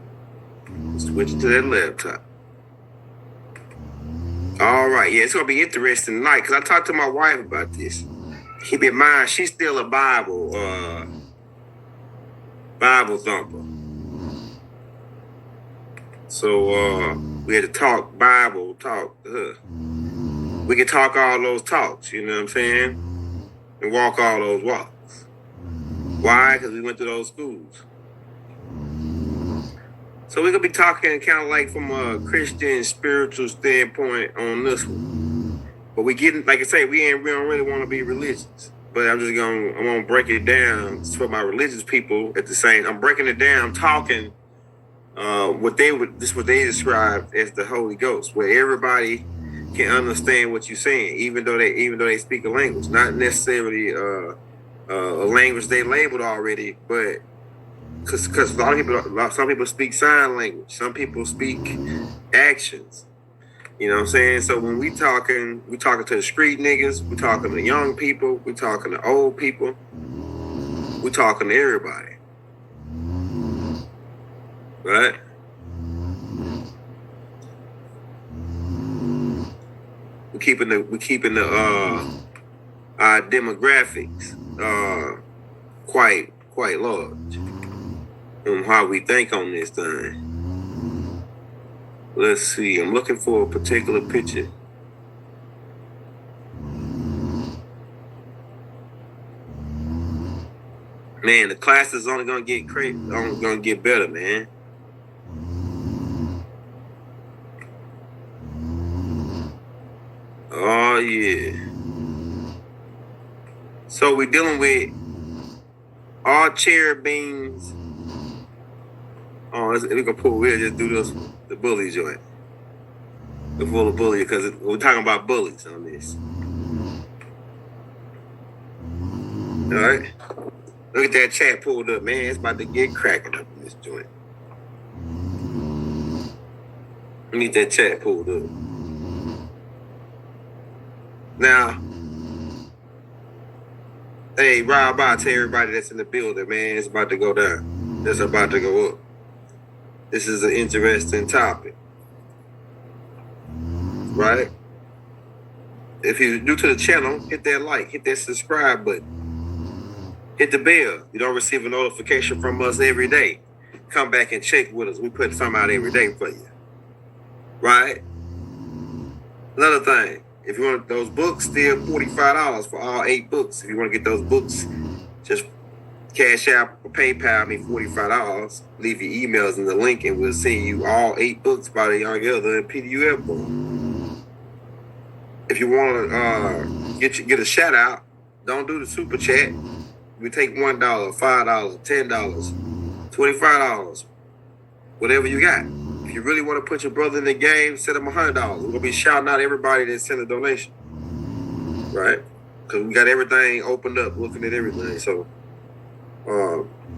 Switch to that laptop. All right, yeah, it's gonna be interesting tonight because I talked to my wife about this. Keep in mind, she's still a Bible thumper. So we had to talk Bible talk to her. We could talk all those talks, you know what I'm saying, and walk all those walks. Why? Because we went to those schools. So we're going to be talking kind of like from a Christian spiritual standpoint on this one. But we getting, like I say, we don't really want to be religious. But I'm going to break it down for my religious people at the same. I'm breaking it down. I'm talking what they describe as the Holy Ghost, where everybody can understand what you're saying, even though they speak a language, not necessarily a language they labeled already, but because some people speak sign language, some people speak actions. You know what I'm saying? So when we talking to the street niggas, we talking to young people, we talking to old people, we talking to everybody, right? We keeping the our demographics quite large on how we think on this thing. Let's see. I'm looking for a particular picture. Man, the class is only gonna get better, man. Oh yeah. So we're dealing with all cherubins. Oh, we're gonna pull. We'll just do this. The bully joint. The full of bully because we're talking about bullies on this. All right. Look at that chat pulled up, man. It's about to get cracking up in this joint. Let me get that chat pulled up. Now, hey, Rob, out to everybody that's in the building, man. It's about to go down. It's about to go up. This is an interesting topic, right? If you're new to the channel, hit that like, hit that subscribe button, hit the bell. You don't receive a notification from us every day. Come back and check with us. We put something out every day for you, right? Another thing, if you want those books, still $45 for all 8 books. If you want to get those books, just Cash App or PayPal me $45. Leave your emails in the link, and we'll send you all 8 books by the young elder in PDF form. If you want to get a shout out, don't do the super chat. We take $1, $5, $10, $25, whatever you got. If you really want to put your brother in the game, send him $100. We're gonna be shouting out everybody that sent a donation, right? Because we got everything opened up, looking at everything. So.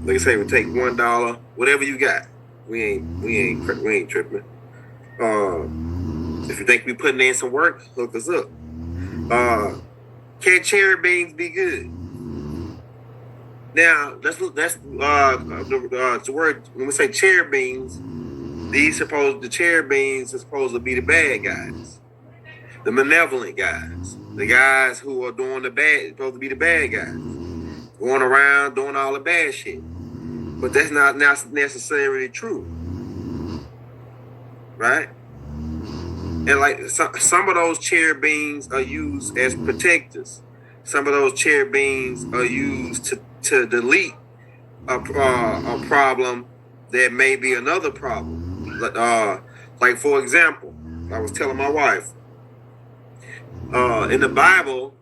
Like I say, we take $1, whatever you got. We ain't tripping. If you think we putting in some work, hook us up. Can cherry beans be good? Now that's the word when we say cherry beans. The cherubins are supposed to be the bad guys, the malevolent guys, the guys who are doing the bad, supposed to be the bad guys, going around doing all the bad shit. But that's not necessarily true, right? And like some of those cherubins are used as protectors. Some of those cherubins are used to delete a problem that may be another problem. Like for example, I was telling my wife, in the Bible,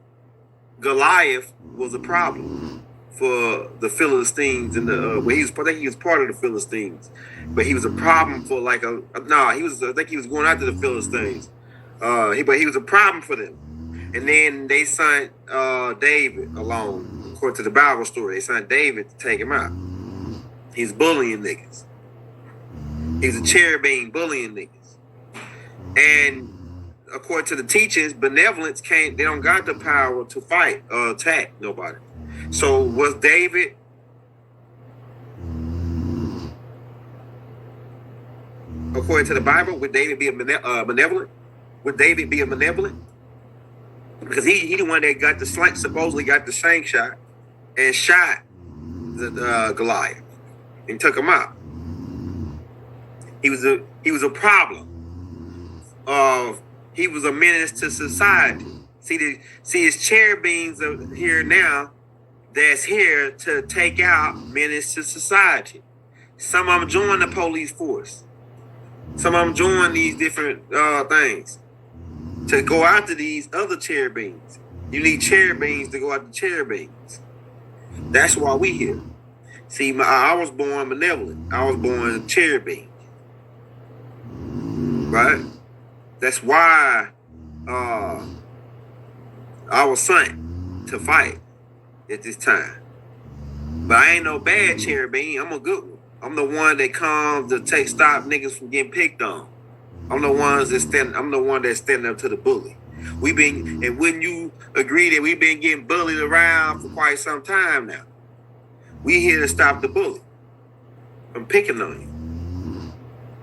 Goliath was a problem for the Philistines in the I think he was part of the Philistines, but he was a problem for I think he was going after the Philistines. But he was a problem for them. And then they sent David along, according to the Bible story. They sent David to take him out. He's bullying niggas. He's a cherubim bullying niggas. And according to the teachings, benevolence they don't got the power to fight or attack nobody. So was David according to the Bible, would David be a benevolent? Would David be a benevolent? Because he the one that supposedly got the shank shot and shot the Goliath and took him out. He was a problem. He was a menace to society. See his cherubims are here now that's here to take out menace to society. Some of them join the police force. Some of them join these different things to go after these other cherubims. You need cherubims to go after cherubims. That's why we here. See, I was born benevolent. I was born cherubim. Right? That's why I was sent to fight at this time. But I ain't no bad cherubim. I'm a good one. I'm the one that comes to stop niggas from getting picked on. I'm the one that's standing up to the bully. And wouldn't you agree that we've been getting bullied around for quite some time now? We here to stop the bully from picking on you.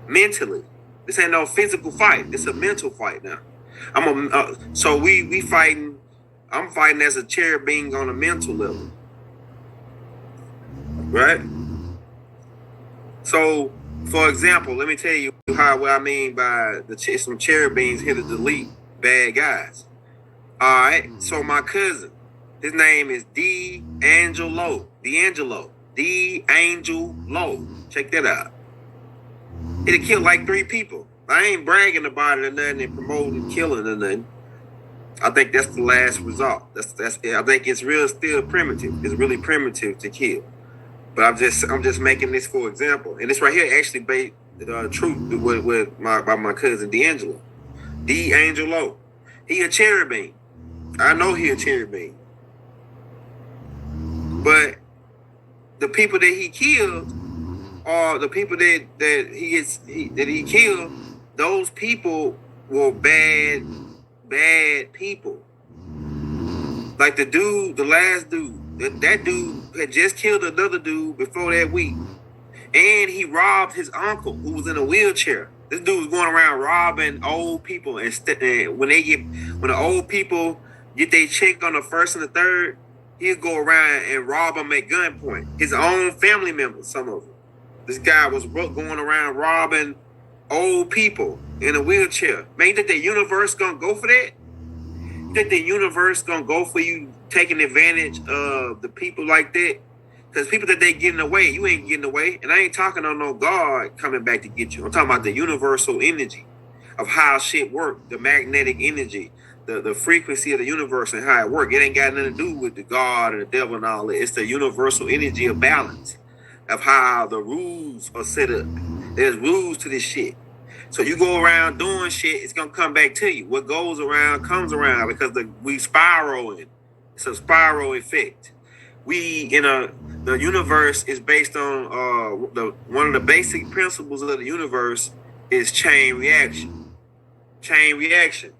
Mentally. This ain't no physical fight. It's a mental fight now. So we fighting. I'm fighting as a cherubim on a mental level. Right? So, for example, let me tell you what I mean by some cherubims here to delete bad guys. All right. So my cousin, his name is D'Angelo. Check that out. It'll kill like 3 people. I ain't bragging about it or nothing and promoting killing or nothing. I think that's the last result. I think it's still primitive. It's really primitive to kill. But I'm just making this for example. And this right here actually based truth with my cousin D'Angelo. D'Angelo. He a cherubim. I know he a cherubim. But the people that he killed are the people that he killed. Those people were bad people. Like the last dude. That dude had just killed another dude before that week. And he robbed his uncle who was in a wheelchair. This dude was going around robbing old people. And when the old people get their check on the 1st and the 3rd, he'd go around and rob them at gunpoint. His own family members, some of them. This guy was going around robbing old people in a wheelchair. Man, you think the universe gonna go for that? You think the universe gonna go for you taking advantage of the people like that? Because people that they getting away, you ain't getting away. And I ain't talking on no God coming back to get you. I'm talking about the universal energy of how shit work, the magnetic energy, the frequency of the universe and how it work. It ain't got nothing to do with the God and the devil and all that. It's the universal energy of balance, of how the rules are set up. There's rules to this shit. So you go around doing shit, it's gonna come back to you. What goes around comes around because we spiraling. It's a spiral effect. The universe is based on one of the basic principles of the universe is chain reaction. Chain reaction.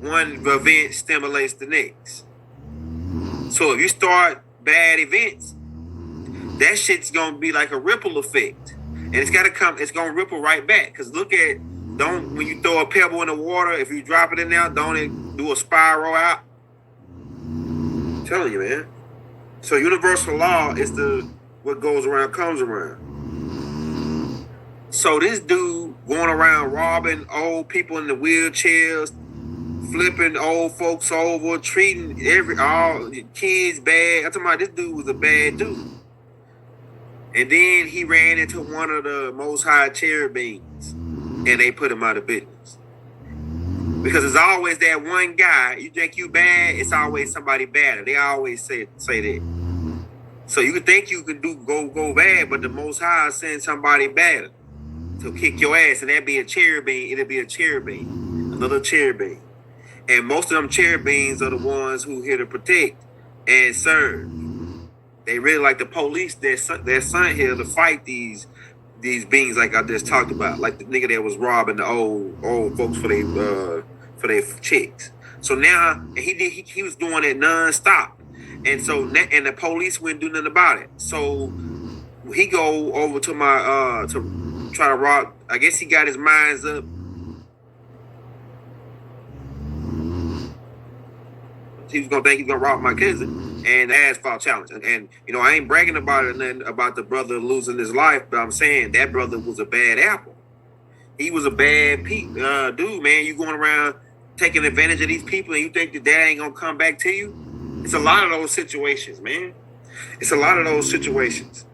One event stimulates the next. So if you start bad events, that shit's gonna be like a ripple effect. and it's gotta come. It's gonna ripple right back. Cause when you throw a pebble in the water, if you drop it in there, don't it do a spiral out? I'm telling you, man. So universal law is what goes around comes around. So this dude going around robbing old people in the wheelchairs, flipping old folks over, treating all kids bad. I'm talking about this dude was a bad dude. And then he ran into one of the Most High cherubins, and they put him out of business. Because it's always that one guy. You think you bad, it's always somebody bad. They always say that. So you could think you could go bad, but the Most High send somebody bad to kick your ass, and that'd be a cherubim. It'll be a cherubim, another cherubim. And most of them cherubins are the ones who here to protect and serve. They really like the police. They're sent here to fight these beings like I just talked about, like the nigga that was robbing the old folks for their chicks. So now he was doing it nonstop, and so and the police wouldn't do nothing about it. So he go over to my to try to rob. I guess he got his minds up. He was gonna think he's gonna rob my cousin and the asphalt challenge. And you know, I ain't bragging about it nothing about the brother losing his life, but I'm saying that brother was a bad apple. He was a bad dude, man. You going around taking advantage of these people and you think that ain't gonna come back to you? It's a lot of those situations, man. It's a lot of those situations.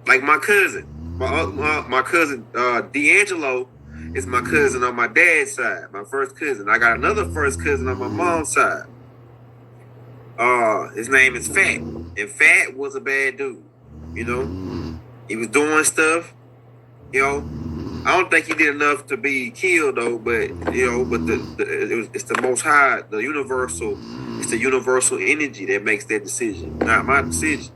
Like my cousin, my cousin D'Angelo is my cousin on my dad's side, my first cousin. I got another first cousin on my mom's side. His name is Fat, and Fat was a bad dude. You know, he was doing stuff. You know, I don't think he did enough to be killed though. But it's the Most High, the universal. It's the universal energy that makes that decision, not my decision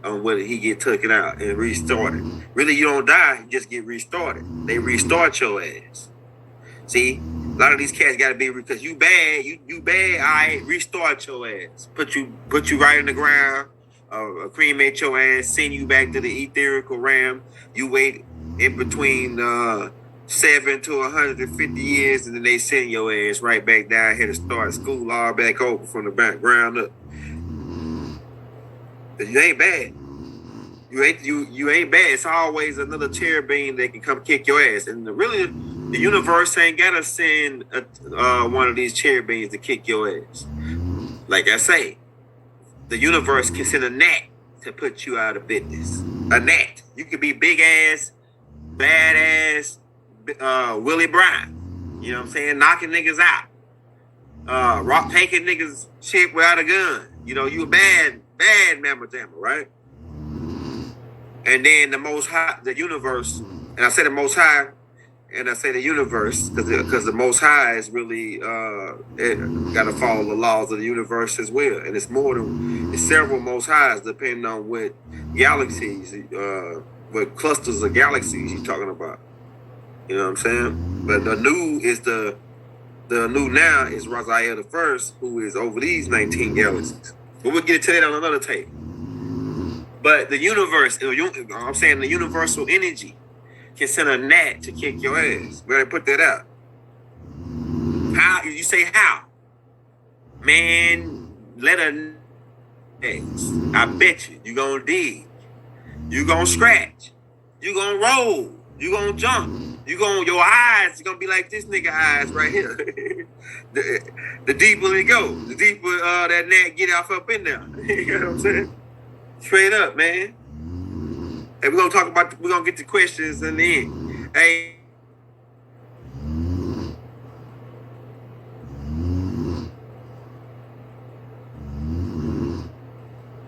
on whether he get taken out and restarted. Really, you don't die; you just get restarted. They restart your ass. See, a lot of these cats got to be, because you bad, you bad. All right, restart your ass. Put you right in the ground. Cremate your ass. Send you back to the etherical realm. You wait in between 7 to 150 years, and then they send your ass right back down here to start school all back over from the background up. You ain't bad. You ain't bad. It's always another cherubim that can come kick your ass. And really, the universe ain't gotta send one of these cherubims to kick your ass. Like I say, the universe can send a gnat to put you out of business. A gnat. You could be big ass, badass, Willie Brown. You know what I'm saying? Knocking niggas out. Taking niggas shit without a gun. You know, you a bad mamma jamma, right? And then the Most High, the universe, and I say the Most High, and I say the universe because the Most High is really got to follow the laws of the universe as well. And it's several Most Highs depending on what galaxies, what clusters of galaxies you're talking about. You know what I'm saying? But the new now is Raziel the First, who is over these 19 galaxies. But we'll get to that on another tape. But the universe, I'm saying the universal energy can send a gnat to kick your ass. Better put that out. How? You say how? Man, let a ass. I bet you gonna dig. You gonna scratch. You gonna roll. You gonna jump. Your eyes gonna be like this nigga eyes right here. the deeper it go, the deeper that gnat get off up in there. You know what I'm saying? Straight up, man. Hey, we're gonna get to questions in the end. Hey.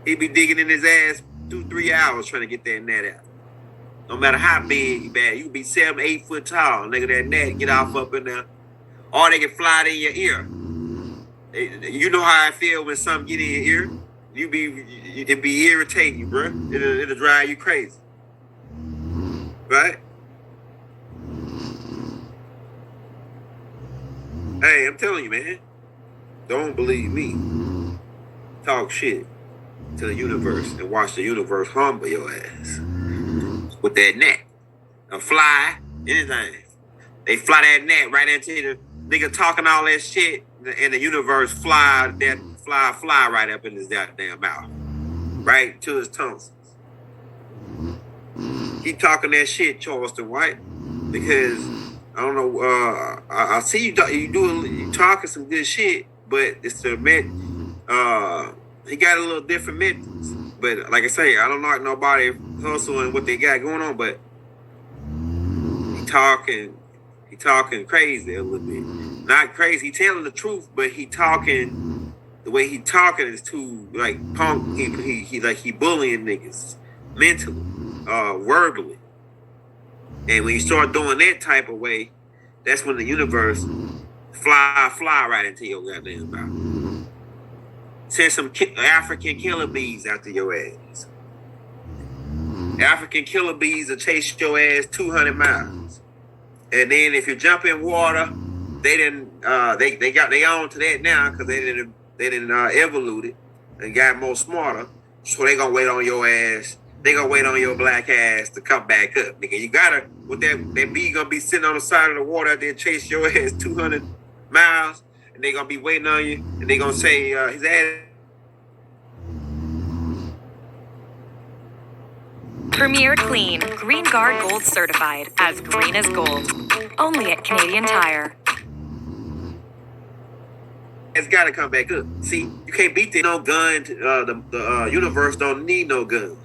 He be digging in his ass 2-3 hours trying to get that gnat out. No matter how big he bad, you can be 7-8 foot tall. Nigga, that gnat get off up in there. Or they can fly in your ear. You know how I feel when something get in your ear? It be irritating you, bro. It'll drive you crazy. Right? Hey, I'm telling you, man. Don't believe me. Talk shit to the universe and watch the universe humble your ass with that gnat. a fly, anything. They fly that net right into the nigga talking all that shit, and the universe fly right up in his goddamn mouth, right to his tonsils. Keep talking that shit, Charleston White, because I don't know. I see you talking some good shit, but it's the he got a little different methods. But like I say, I don't knock nobody hustling what they got going on, but he talking crazy a little bit. Not crazy, he telling the truth, but the way he talking is too like punk. He bullying niggas mentally, verbally. And when you start doing that type of way, that's when the universe fly right into your goddamn mouth. Send some African killer bees after your ass. African killer bees will chase your ass 200 miles. And then if you jump in water, they on to that now because they didn't evolute it and got more smarter. So they gonna wait on your ass. They gonna wait on your black ass to come back up, nigga. You gotta with that bee gonna be sitting on the side of the water out there chase your ass 200 miles, and they gonna be waiting on you, and they gonna say his ass. Premier Clean, Green Guard Gold certified, as green as gold. Only at Canadian Tire. It's got to come back up. See, you can't beat the no gun. The universe don't need no gun.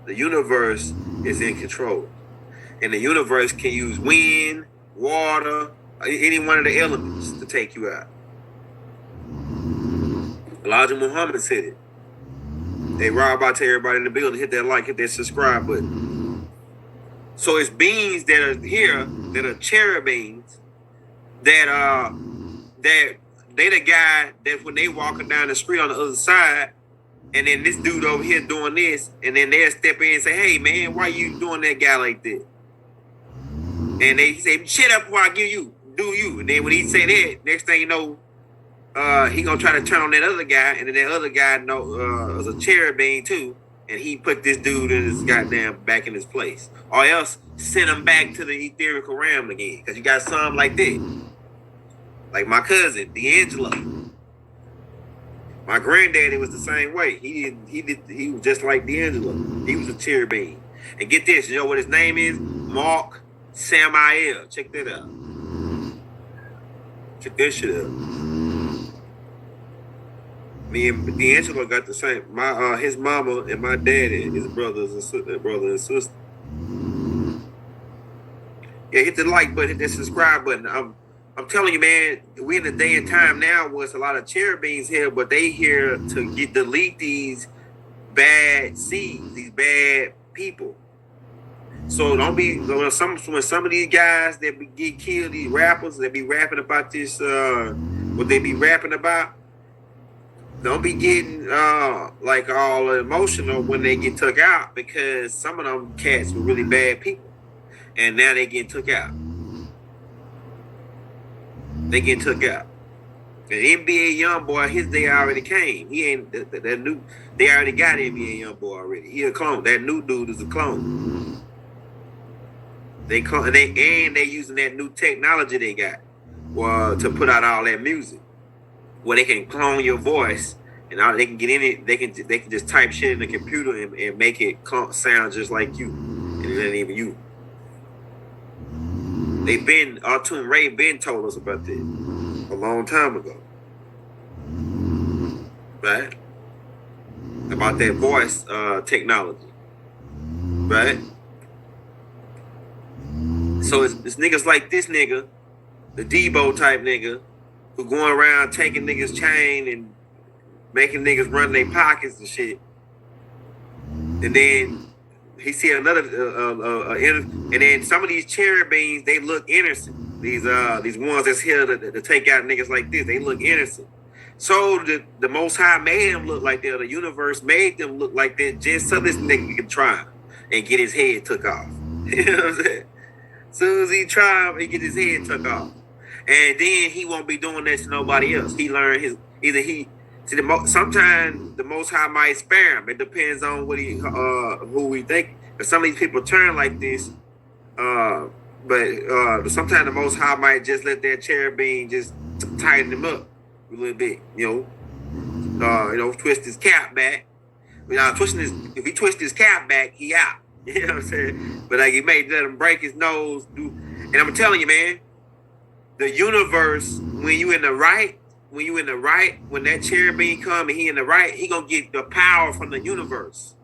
The universe is in control, and the universe can use wind, water, any one of the elements to take you out. Elijah Muhammad said it. Hey, Rob, out to everybody in the building, hit that like, hit that subscribe button. So it's beings that are here, that are cherubims, that they the guy that when they walking down the street on the other side, and then this dude over here doing this, and then they'll step in and say, hey man, why you doing that guy like that? And they say, shut up before I do you. And then when he say that, next thing you know, he gonna try to turn on that other guy, and then that other guy was a cherubim too, and he put this dude in his goddamn back in his place, or else send him back to the etherical realm again. Because you got some like that, like my cousin D'Angelo. My granddaddy was the same way. He was just like D'Angelo. He was a cherubim. And get this, you know what his name is? Mark Samael. Check that out. Check that shit out. Me and D'Angelo got the same. His mama and my daddy, his brother and sister. Yeah, hit the like button, hit that subscribe button. I'm telling you, man, we in the day and time now where it's a lot of cherubims here, but they here to delete these bad seeds, these bad people. So don't be when some of these guys that get killed, these rappers that be rapping about this, what they be rapping about. Don't be getting like all emotional when they get took out, because some of them cats were really bad people, and now they get took out. They get took out. The NBA young boy, his day already came. He ain't that new. They already got NBA young boy already. He a clone. That new dude is a clone. They using that new technology they got, to put out all that music, where they can clone your voice, and all they can get in it. They can just type shit in the computer and make it sound just like you, and it ain't even you. Artun Ray told us about that a long time ago, right? About that voice technology, right? So it's niggas like this nigga, the Debo type nigga, who going around taking niggas' chain and making niggas run their pockets and shit. And then he see another, and then some of these cherubims, they look innocent. These ones that's here to take out niggas like this, they look innocent. So the Most High made them look like that. The universe made them look like that just so this nigga can try and get his head took off. You know what I'm saying? As soon as he try, he get his head took off, and then he won't be doing that to nobody else. He learned sometimes the Most High might spare him. It depends on who we think. But some of these people turn like this But sometimes the Most High might just let that cherubim just tighten him up a little bit, twist his cap back. If he twists his cap back, he out. You know what I'm saying? But like he may let him break his nose. And I'm telling you, man, the universe, when that cherubim come and he in the right, he gonna get the power from the universe.